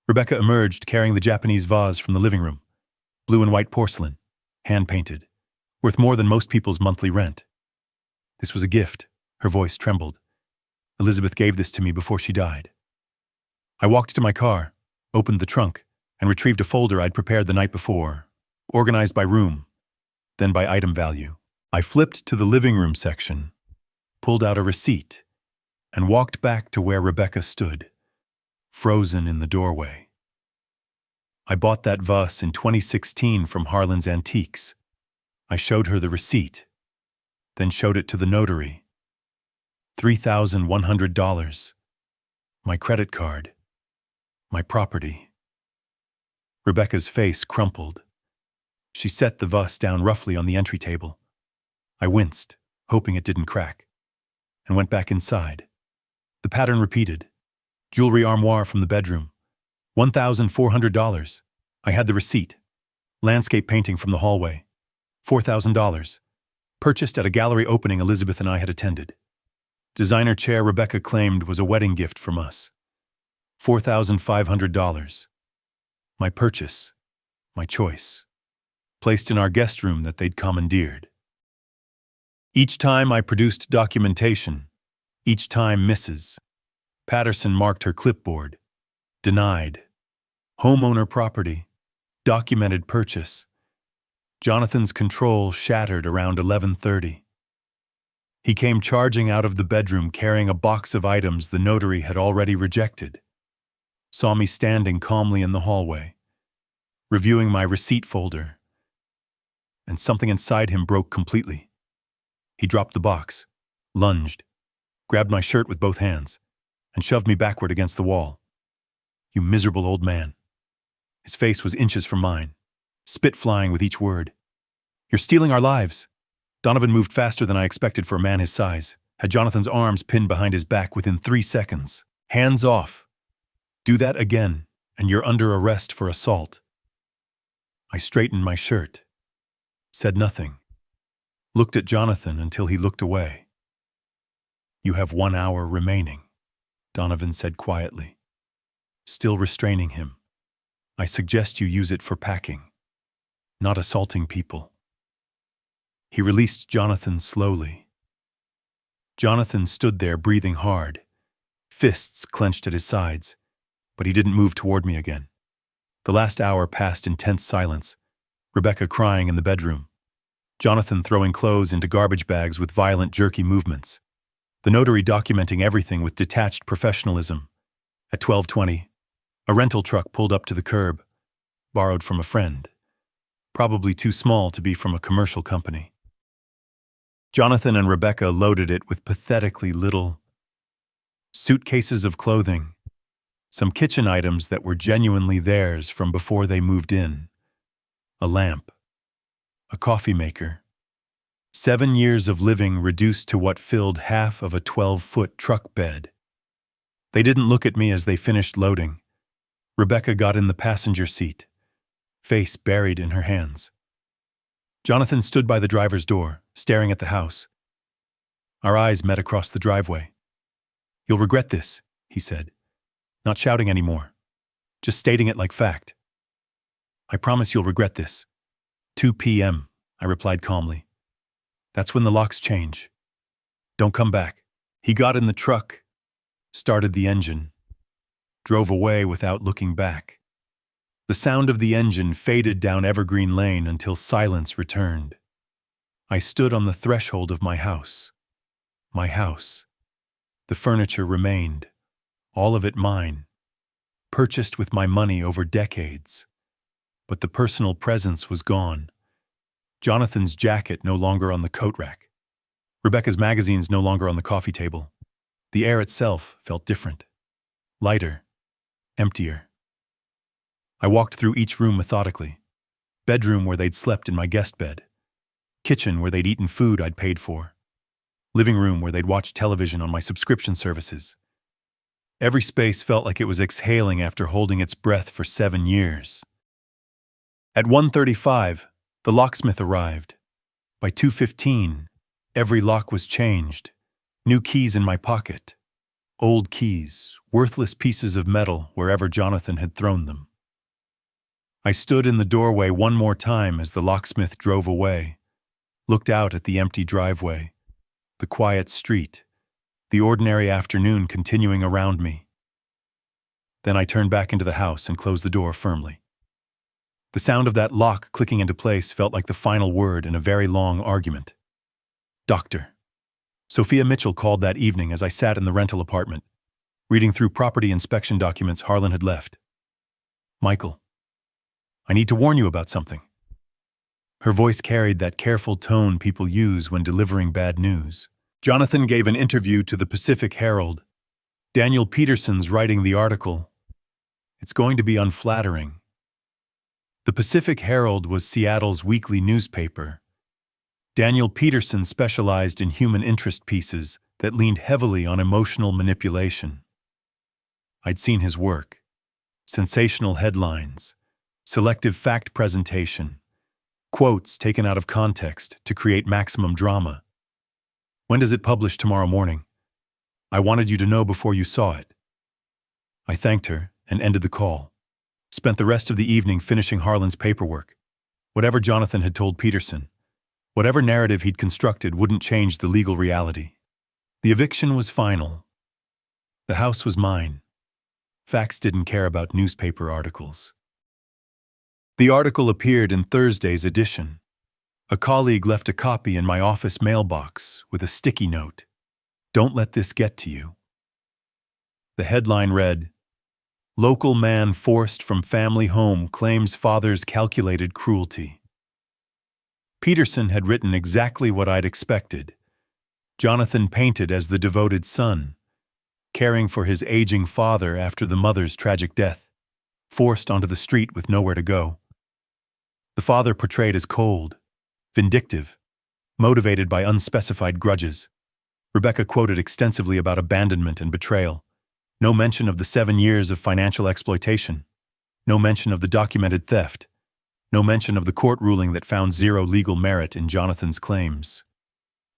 Rebecca emerged carrying the Japanese vase from the living room, blue and white porcelain, hand-painted, worth more than most people's monthly rent. This was a gift, her voice trembled. Elizabeth gave this to me before she died. I walked to my car, opened the trunk, and retrieved a folder I'd prepared the night before, organized by room, then by item value. I flipped to the living room section, pulled out a receipt, and walked back to where Rebecca stood, frozen in the doorway. I bought that vase in 2016 from Harlan's Antiques. I showed her the receipt, then showed it to the notary. $3,100. My credit card. My property. Rebecca's face crumpled. She set the vase down roughly on the entry table. I winced, hoping it didn't crack, and went back inside. The pattern repeated. Jewelry armoire from the bedroom. $1,400. I had the receipt. Landscape painting from the hallway. $4,000. Purchased at a gallery opening Elizabeth and I had attended. Designer chair Rebecca claimed was a wedding gift from us. $4,500. My purchase. My choice. Placed in our guest room that they'd commandeered. Each time I produced documentation. Each time Mrs. Patterson marked her clipboard. Denied. Homeowner property. Documented purchase. Jonathan's control shattered around 11:30. He came charging out of the bedroom carrying a box of items the notary had already rejected. Saw me standing calmly in the hallway, reviewing my receipt folder. and something inside him broke completely. He dropped the box, lunged, grabbed my shirt with both hands, and shoved me backward against the wall. "You miserable old man." His face was inches from mine, spit flying with each word. "You're stealing our lives." Donovan moved faster than I expected for a man his size, had Jonathan's arms pinned behind his back within 3 seconds. "Hands off. Do that again, and you're under arrest for assault." I straightened my shirt, said nothing, looked at Jonathan until he looked away. "You have 1 hour remaining," Donovan said quietly, still restraining him. "I suggest you use it for packing, not assaulting people." He released Jonathan slowly. Jonathan stood there breathing hard, fists clenched at his sides, but he didn't move toward me again. The last hour passed in tense silence, Rebecca crying in the bedroom, Jonathan throwing clothes into garbage bags with violent, jerky movements, the notary documenting everything with detached professionalism. At 12:20, a rental truck pulled up to the curb, borrowed from a friend, probably too small to be from a commercial company. Jonathan and Rebecca loaded it with pathetically little suitcases of clothing, some kitchen items that were genuinely theirs from before they moved in, a lamp, a coffee maker, 7 years of living reduced to what filled half of a 12-foot truck bed. They didn't look at me as they finished loading. Rebecca got in the passenger seat, face buried in her hands. Jonathan stood by the driver's door, staring at the house. Our eyes met across the driveway. "You'll regret this," he said, not shouting anymore, just stating it like fact. "I promise you'll regret this." 2 p.m., I replied calmly. "That's when the locks change. Don't come back." He got in the truck, started the engine, drove away without looking back. The sound of the engine faded down Evergreen Lane until silence returned. I stood on the threshold of my house. My house. The furniture remained, all of it mine, purchased with my money over decades. But the personal presence was gone. Jonathan's jacket no longer on the coat rack. Rebecca's magazines no longer on the coffee table. The air itself felt different. Lighter. Emptier. I walked through each room methodically. Bedroom where they'd slept in my guest bed. Kitchen where they'd eaten food I'd paid for. Living room where they'd watched television on my subscription services. Every space felt like it was exhaling after holding its breath for 7 years. At 1:35, the locksmith arrived. By 2:15, every lock was changed. New keys in my pocket. Old keys, worthless pieces of metal wherever Jonathan had thrown them. I stood in the doorway one more time as the locksmith drove away, looked out at the empty driveway, the quiet street, the ordinary afternoon continuing around me. Then I turned back into the house and closed the door firmly. The sound of that lock clicking into place felt like the final word in a very long argument. "Doctor." Sophia Mitchell called that evening as I sat in the rental apartment, reading through property inspection documents Harlan had left. "Michael, I need to warn you about something." Her voice carried that careful tone people use when delivering bad news. Jonathan gave an interview to the Pacific Herald. Daniel Peterson's writing the article. It's going to be unflattering. The Pacific Herald was Seattle's weekly newspaper. Daniel Peterson specialized in human interest pieces that leaned heavily on emotional manipulation. I'd seen his work. Sensational headlines, selective fact presentation, quotes taken out of context to create maximum drama. "When does it publish tomorrow morning? I wanted you to know before you saw it." I thanked her and ended the call. Spent the rest of the evening finishing Harlan's paperwork. Whatever Jonathan had told Peterson, whatever narrative he'd constructed wouldn't change the legal reality. The eviction was final. The house was mine. Facts didn't care about newspaper articles. The article appeared in Thursday's edition. A colleague left a copy in my office mailbox with a sticky note. "Don't let this get to you." The headline read, "Local man forced from family home claims father's calculated cruelty." Peterson had written exactly what I'd expected. Jonathan painted as the devoted son, caring for his aging father after the mother's tragic death, forced onto the street with nowhere to go. The father portrayed as cold, vindictive, motivated by unspecified grudges. Rebecca quoted extensively about abandonment and betrayal. No mention of the 7 years of financial exploitation. No mention of the documented theft. No mention of the court ruling that found zero legal merit in Jonathan's claims.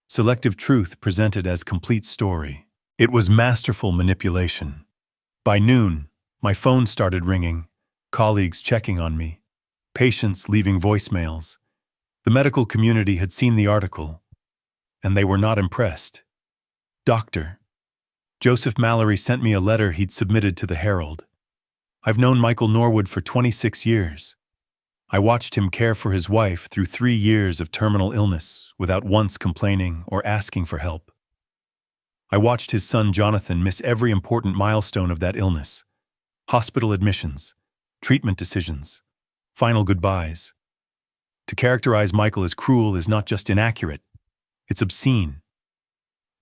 Selective truth presented as complete story. It was masterful manipulation. By noon, my phone started ringing, colleagues checking on me, patients leaving voicemails. The medical community had seen the article, and they were not impressed. Doctor. Joseph Mallory sent me a letter he'd submitted to the Herald. I've known Michael Norwood for 26 years. I watched him care for his wife through 3 years of terminal illness without once complaining or asking for help. I watched his son Jonathan miss every important milestone of that illness. Hospital admissions, treatment decisions, final goodbyes. To characterize Michael as cruel is not just inaccurate, it's obscene.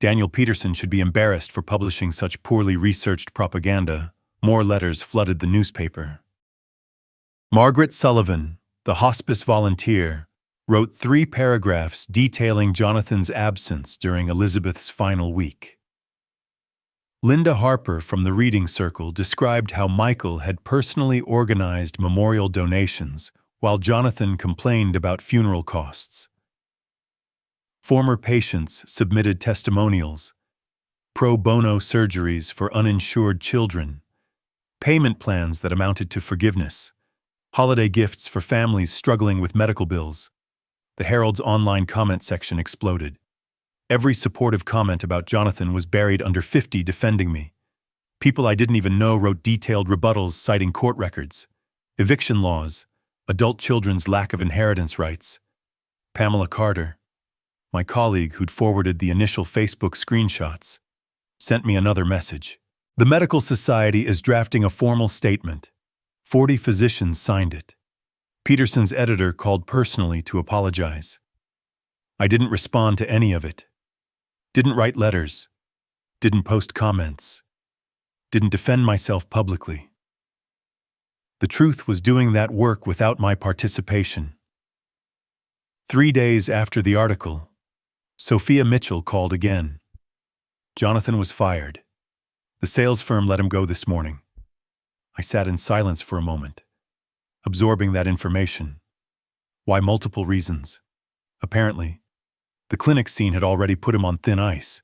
Daniel Peterson should be embarrassed for publishing such poorly researched propaganda. More letters flooded the newspaper. Margaret Sullivan, the hospice volunteer, wrote 3 paragraphs detailing Jonathan's absence during Elizabeth's final week. Linda Harper from the Reading Circle described how Michael had personally organized memorial donations while Jonathan complained about funeral costs. Former patients submitted testimonials, pro bono surgeries for uninsured children, payment plans that amounted to forgiveness, holiday gifts for families struggling with medical bills. The Herald's online comment section exploded. Every supportive comment about Jonathan was buried under 50 defending me. People I didn't even know wrote detailed rebuttals citing court records, eviction laws, adult children's lack of inheritance rights. Pamela Carter, my colleague who'd forwarded the initial Facebook screenshots, sent me another message. The Medical Society is drafting a formal statement. 40 physicians signed it. Peterson's editor called personally to apologize. I didn't respond to any of it. Didn't write letters. Didn't post comments. Didn't defend myself publicly. The truth was doing that work without my participation. 3 days after the article, Sophia Mitchell called again. Jonathan was fired. The sales firm let him go this morning. I sat in silence for a moment, absorbing that information. Why? Multiple reasons. Apparently, the clinic scene had already put him on thin ice.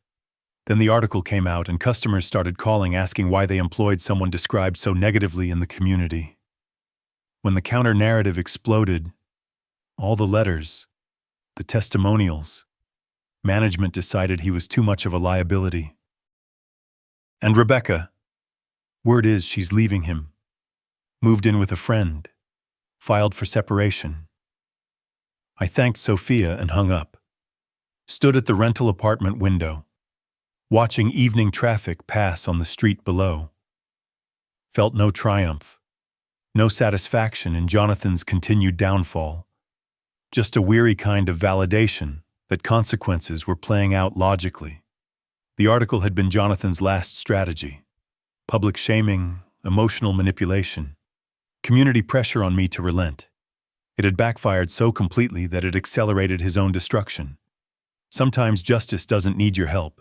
Then the article came out and customers started calling asking why they employed someone described so negatively in the community. When the counter-narrative exploded, all the letters, the testimonials, management decided he was too much of a liability. And Rebecca, word is she's leaving him. Moved in with a friend. Filed for separation. I thanked Sophia and hung up. Stood at the rental apartment window, watching evening traffic pass on the street below. Felt no triumph, no satisfaction in Jonathan's continued downfall. Just a weary kind of validation that consequences were playing out logically. The article had been Jonathan's last strategy. Public shaming, emotional manipulation, community pressure on me to relent. It had backfired so completely that it accelerated his own destruction. Sometimes justice doesn't need your help.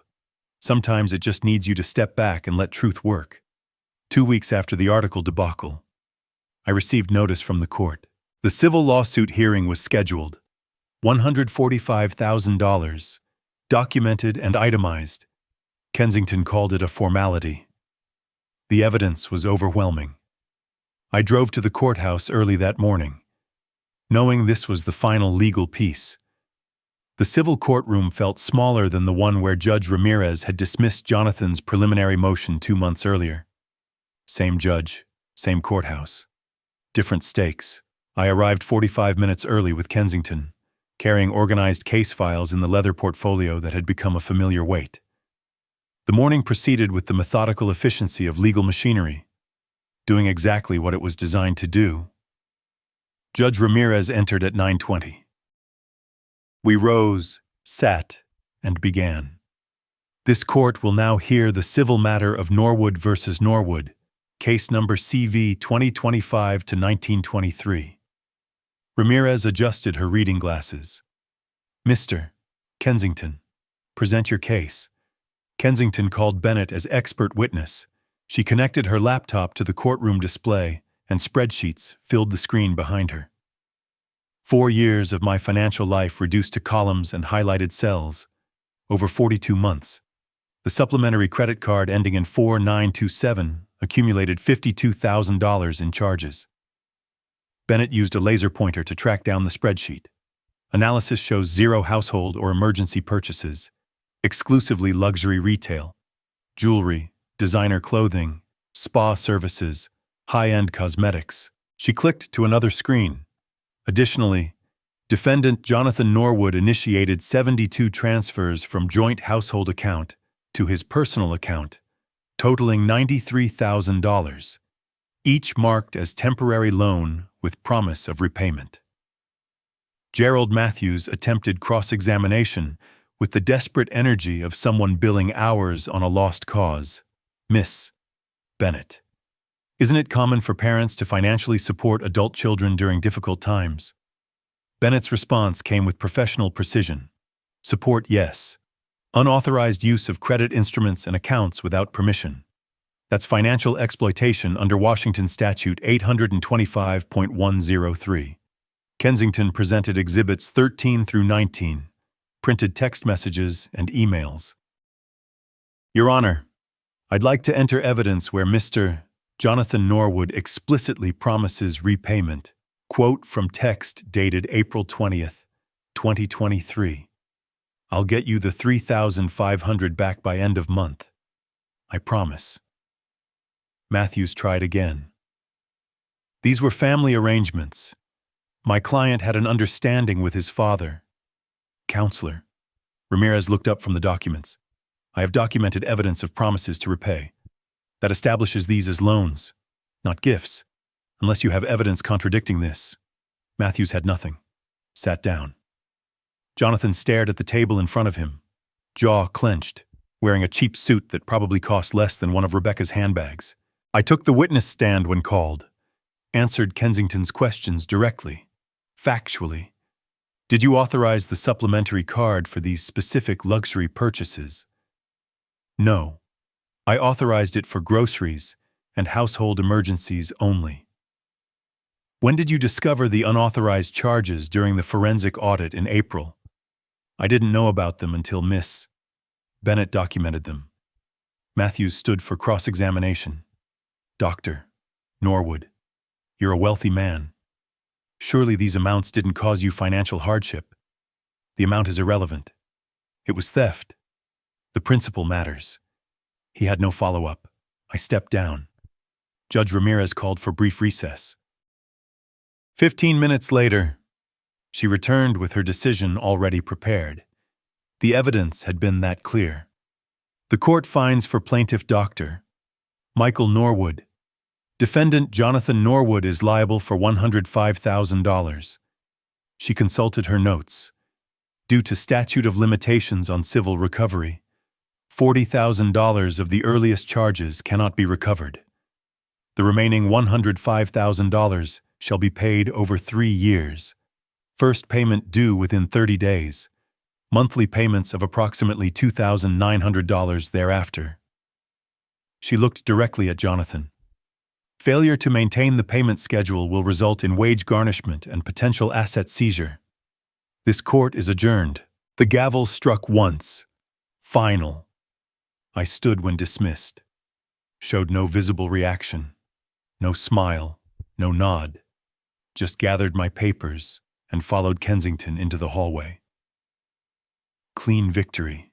Sometimes it just needs you to step back and let truth work. 2 weeks after the article debacle, I received notice from the court. The civil lawsuit hearing was scheduled. $145,000, documented and itemized. Kensington called it a formality. The evidence was overwhelming. I drove to the courthouse early that morning, knowing this was the final legal piece. The civil courtroom felt smaller than the one where Judge Ramirez had dismissed Jonathan's preliminary motion 2 months earlier. Same judge, same courthouse. Different stakes. I arrived 45 minutes early with Kensington, carrying organized case files in the leather portfolio that had become a familiar weight. The morning proceeded with the methodical efficiency of legal machinery, doing exactly what it was designed to do. Judge Ramirez entered at 9:20. We rose, sat, and began. This court will now hear the civil matter of Norwood versus Norwood, case number CV 2025-1923. Ramirez adjusted her reading glasses. Mr. Kensington, present your case. Kensington called Bennett as expert witness. She connected her laptop to the courtroom display, and spreadsheets filled the screen behind her. 4 years of my financial life reduced to columns and highlighted cells. Over 42 months. The supplementary credit card ending in 4927 accumulated $52,000 in charges. Bennett used a laser pointer to track down the spreadsheet. Analysis shows 0 household or emergency purchases, exclusively luxury retail, jewelry, designer clothing, spa services, high-end cosmetics. She clicked to another screen. Additionally, defendant Jonathan Norwood initiated 72 transfers from joint household account to his personal account, totaling $93,000, each marked as temporary loan with promise of repayment. Gerald Matthews attempted cross-examination with the desperate energy of someone billing hours on a lost cause. Miss Bennett, isn't it common for parents to financially support adult children during difficult times? Bennett's response came with professional precision. Support, yes. Unauthorized use of credit instruments and accounts without permission. That's financial exploitation under Washington Statute 825.103. Kensington presented Exhibits 13 through 19, printed text messages and emails. Your Honor, I'd like to enter evidence where Mr. Jonathan Norwood explicitly promises repayment. Quote from text dated April 20th, 2023. I'll get you the $3,500 back by end of month. I promise. Matthews tried again. These were family arrangements. My client had an understanding with his father. Counselor. Ramirez looked up from the documents. I have documented evidence of promises to repay. That establishes these as loans, not gifts, unless you have evidence contradicting this. Matthews had nothing. Sat down. Jonathan stared at the table in front of him, jaw clenched, wearing a cheap suit that probably cost less than one of Rebecca's handbags. I took the witness stand when called, answered Kensington's questions directly, factually. Did you authorize the supplementary card for these specific luxury purchases? No. I authorized it for groceries and household emergencies only. When did you discover the unauthorized charges during the forensic audit in April? I didn't know about them until Miss Bennett documented them. Matthews stood for cross-examination. Dr. Norwood, you're a wealthy man. Surely these amounts didn't cause you financial hardship. The amount is irrelevant. It was theft. The principle matters. He had no follow-up. I stepped down. Judge Ramirez called for brief recess. 15 minutes later, she returned with her decision already prepared. The evidence had been that clear. The court finds for plaintiff Dr. Michael Norwood. Defendant Jonathan Norwood is liable for $105,000. She consulted her notes. Due to statute of limitations on civil recovery, $40,000 of the earliest charges cannot be recovered. The remaining $105,000 shall be paid over 3 years. First payment due within 30 days. Monthly payments of approximately $2,900 thereafter. She looked directly at Jonathan. Failure to maintain the payment schedule will result in wage garnishment and potential asset seizure. This court is adjourned. The gavel struck once. Final. I stood when dismissed. Showed no visible reaction. No smile. No nod. Just gathered my papers and followed Kensington into the hallway. Clean victory,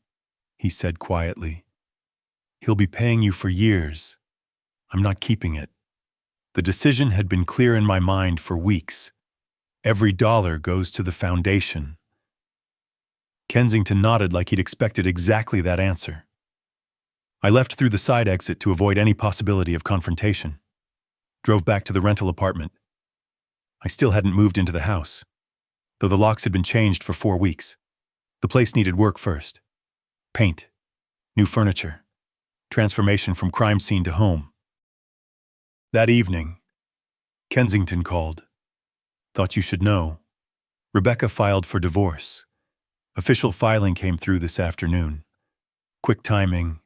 he said quietly. He'll be paying you for years. I'm not keeping it. The decision had been clear in my mind for weeks. Every dollar goes to the foundation. Kensington nodded like he'd expected exactly that answer. I left through the side exit to avoid any possibility of confrontation. Drove back to the rental apartment. I still hadn't moved into the house, though the locks had been changed for 4 weeks. The place needed work first. Paint, new furniture, transformation from crime scene to home. That evening, Kensington called. Thought you should know. Rebecca filed for divorce. Official filing came through this afternoon. Quick timing.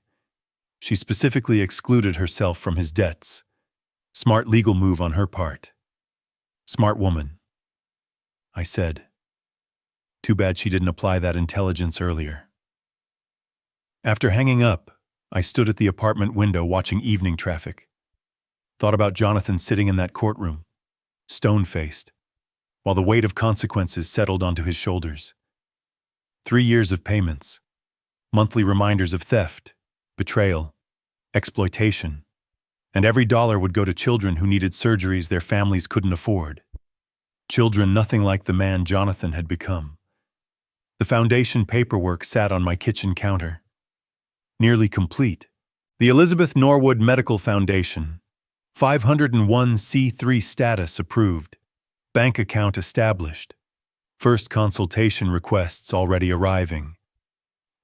She specifically excluded herself from his debts. Smart legal move on her part. Smart woman, I said. Too bad she didn't apply that intelligence earlier. After hanging up, I stood at the apartment window watching evening traffic. Thought about Jonathan sitting in that courtroom, stone-faced, while the weight of consequences settled onto his shoulders. 3 years of payments, monthly reminders of theft, betrayal, exploitation, and every dollar would go to children who needed surgeries their families couldn't afford. Children nothing like the man Jonathan had become. The foundation paperwork sat on my kitchen counter. Nearly complete. The Elizabeth Norwood Medical Foundation, 501c3 status approved, bank account established, first consultation requests already arriving.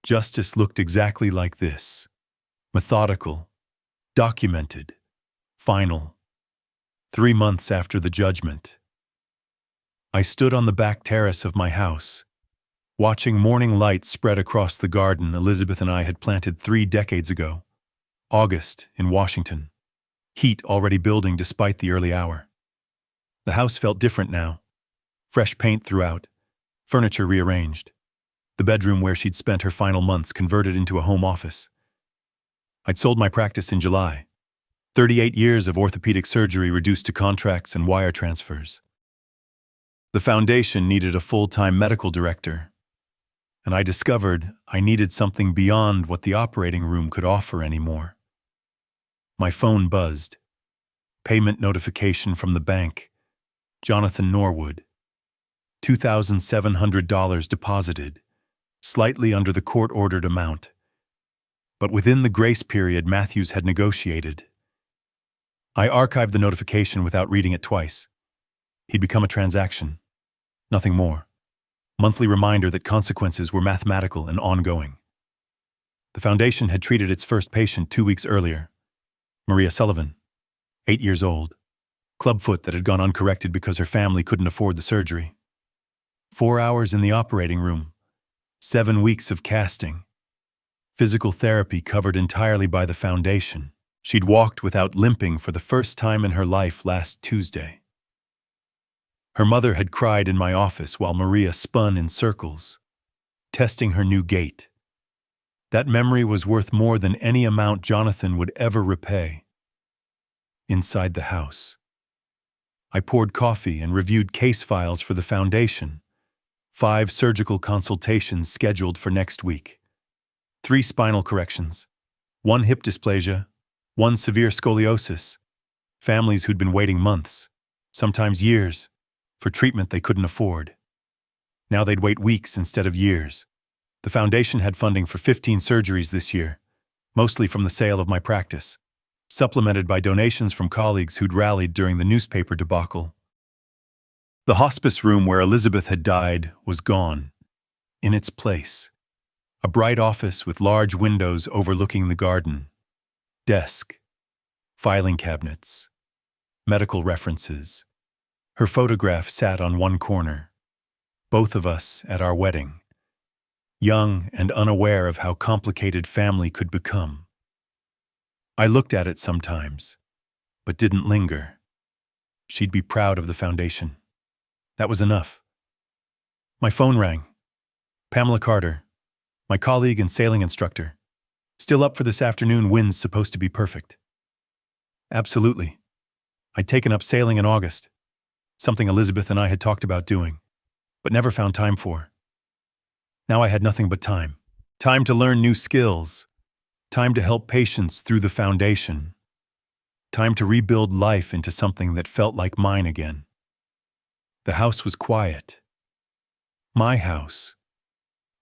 Justice looked exactly like this. Methodical, documented, final. 3 months after the judgment. I stood on the back terrace of my house, watching morning light spread across the garden Elizabeth and I had planted 3 decades ago. August in Washington. Heat already building despite the early hour. The house felt different now. Fresh paint throughout, furniture rearranged. The bedroom where she'd spent her final months converted into a home office. I'd sold my practice in July. 38 years of orthopedic surgery reduced to contracts and wire transfers. The foundation needed a full-time medical director, and I discovered I needed something beyond what the operating room could offer anymore. My phone buzzed. Payment notification from the bank. Jonathan Norwood. $2,700 deposited, slightly under the court-ordered amount. But within the grace period Matthews had negotiated. I archived the notification without reading it twice. He'd become a transaction. Nothing more. Monthly reminder that consequences were mathematical and ongoing. The foundation had treated its first patient 2 weeks earlier. Maria Sullivan, 8 years old. Clubfoot that had gone uncorrected because her family couldn't afford the surgery. 4 hours in the operating room. 7 weeks of casting. Physical therapy covered entirely by the foundation. She'd walked without limping for the first time in her life last Tuesday. Her mother had cried in my office while Maria spun in circles, testing her new gait. That memory was worth more than any amount Jonathan would ever repay. Inside the house, I poured coffee and reviewed case files for the foundation. 5 surgical consultations scheduled for next week. 3 spinal corrections, 1 hip dysplasia, 1 severe scoliosis. Families who'd been waiting months, sometimes years, for treatment they couldn't afford. Now they'd wait weeks instead of years. The foundation had funding for 15 surgeries this year, mostly from the sale of my practice, supplemented by donations from colleagues who'd rallied during the newspaper debacle. The hospice room where Elizabeth had died was gone. In its place, a bright office with large windows overlooking the garden. Desk, filing cabinets, medical references. Her photograph sat on one corner. Both of us at our wedding. Young and unaware of how complicated family could become. I looked at it sometimes, but didn't linger. She'd be proud of the foundation. That was enough. My phone rang. Pamela Carter, my colleague and sailing instructor. Still up for this afternoon, wind's supposed to be perfect. Absolutely. I'd taken up sailing in August, something Elizabeth and I had talked about doing, but never found time for. Now I had nothing but time. Time to learn new skills. Time to help patients through the foundation. Time to rebuild life into something that felt like mine again. The house was quiet. My house.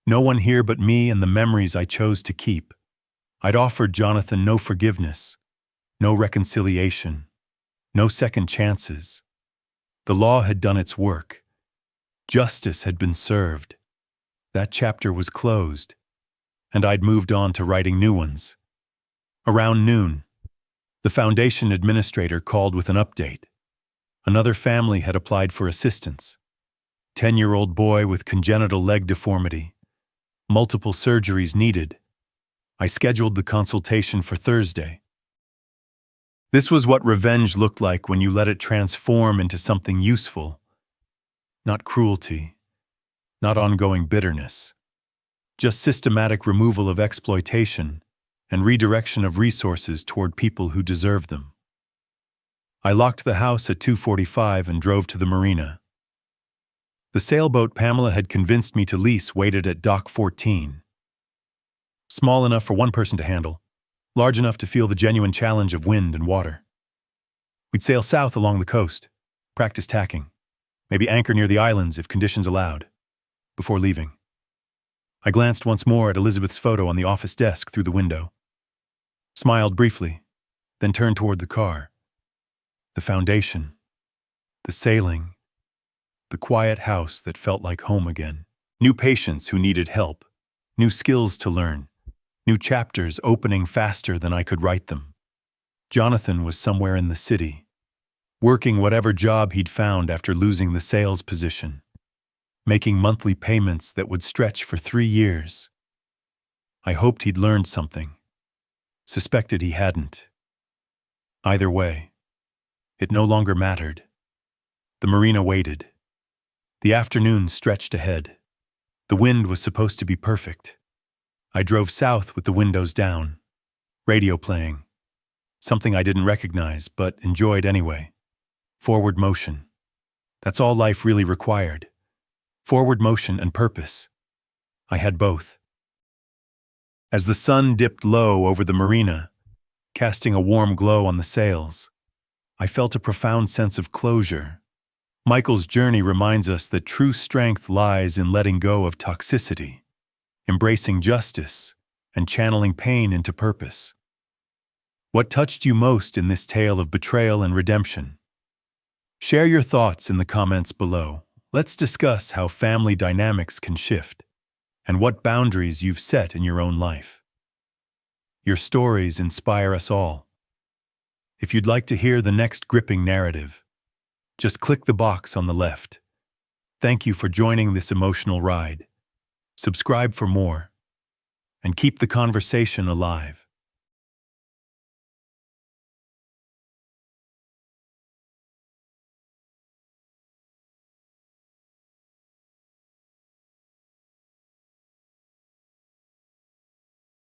No one here but me and the memories I chose to keep. I'd offered Jonathan no forgiveness, no reconciliation, no second chances. The law had done its work. Justice had been served. That chapter was closed, and I'd moved on to writing new ones. Around noon, the foundation administrator called with an update. Another family had applied for assistance. 10-year-old boy with congenital leg deformity. Multiple surgeries needed. I scheduled the consultation for Thursday. This was what revenge looked like when you let it transform into something useful. Not cruelty, not ongoing bitterness. Just systematic removal of exploitation and redirection of resources toward people who deserve them. I locked the house at 2:45 and drove to the marina. The sailboat Pamela had convinced me to lease waited at Dock 14. Small enough for one person to handle, large enough to feel the genuine challenge of wind and water. We'd sail south along the coast, practice tacking, maybe anchor near the islands if conditions allowed, before leaving. I glanced once more at Elizabeth's photo on the office desk through the window, smiled briefly, then turned toward the car. The foundation, the sailing, the quiet house that felt like home again. New patients who needed help, new skills to learn, new chapters opening faster than I could write them. Jonathan was somewhere in the city, working whatever job he'd found after losing the sales position, making monthly payments that would stretch for 3 years. I hoped he'd learned something, suspected he hadn't. Either way, it no longer mattered. The marina waited. The afternoon stretched ahead. The wind was supposed to be perfect. I drove south with the windows down, radio playing, something I didn't recognize but enjoyed anyway. Forward motion. That's all life really required. Forward motion and purpose. I had both. As the sun dipped low over the marina, casting a warm glow on the sails, I felt a profound sense of closure. Michael's journey reminds us that true strength lies in letting go of toxicity, embracing justice, and channeling pain into purpose. What touched you most in this tale of betrayal and redemption? Share your thoughts in the comments below. Let's discuss how family dynamics can shift and what boundaries you've set in your own life. Your stories inspire us all. If you'd like to hear the next gripping narrative, just click the box on the left. Thank you for joining this emotional ride. Subscribe for more, and keep the conversation alive.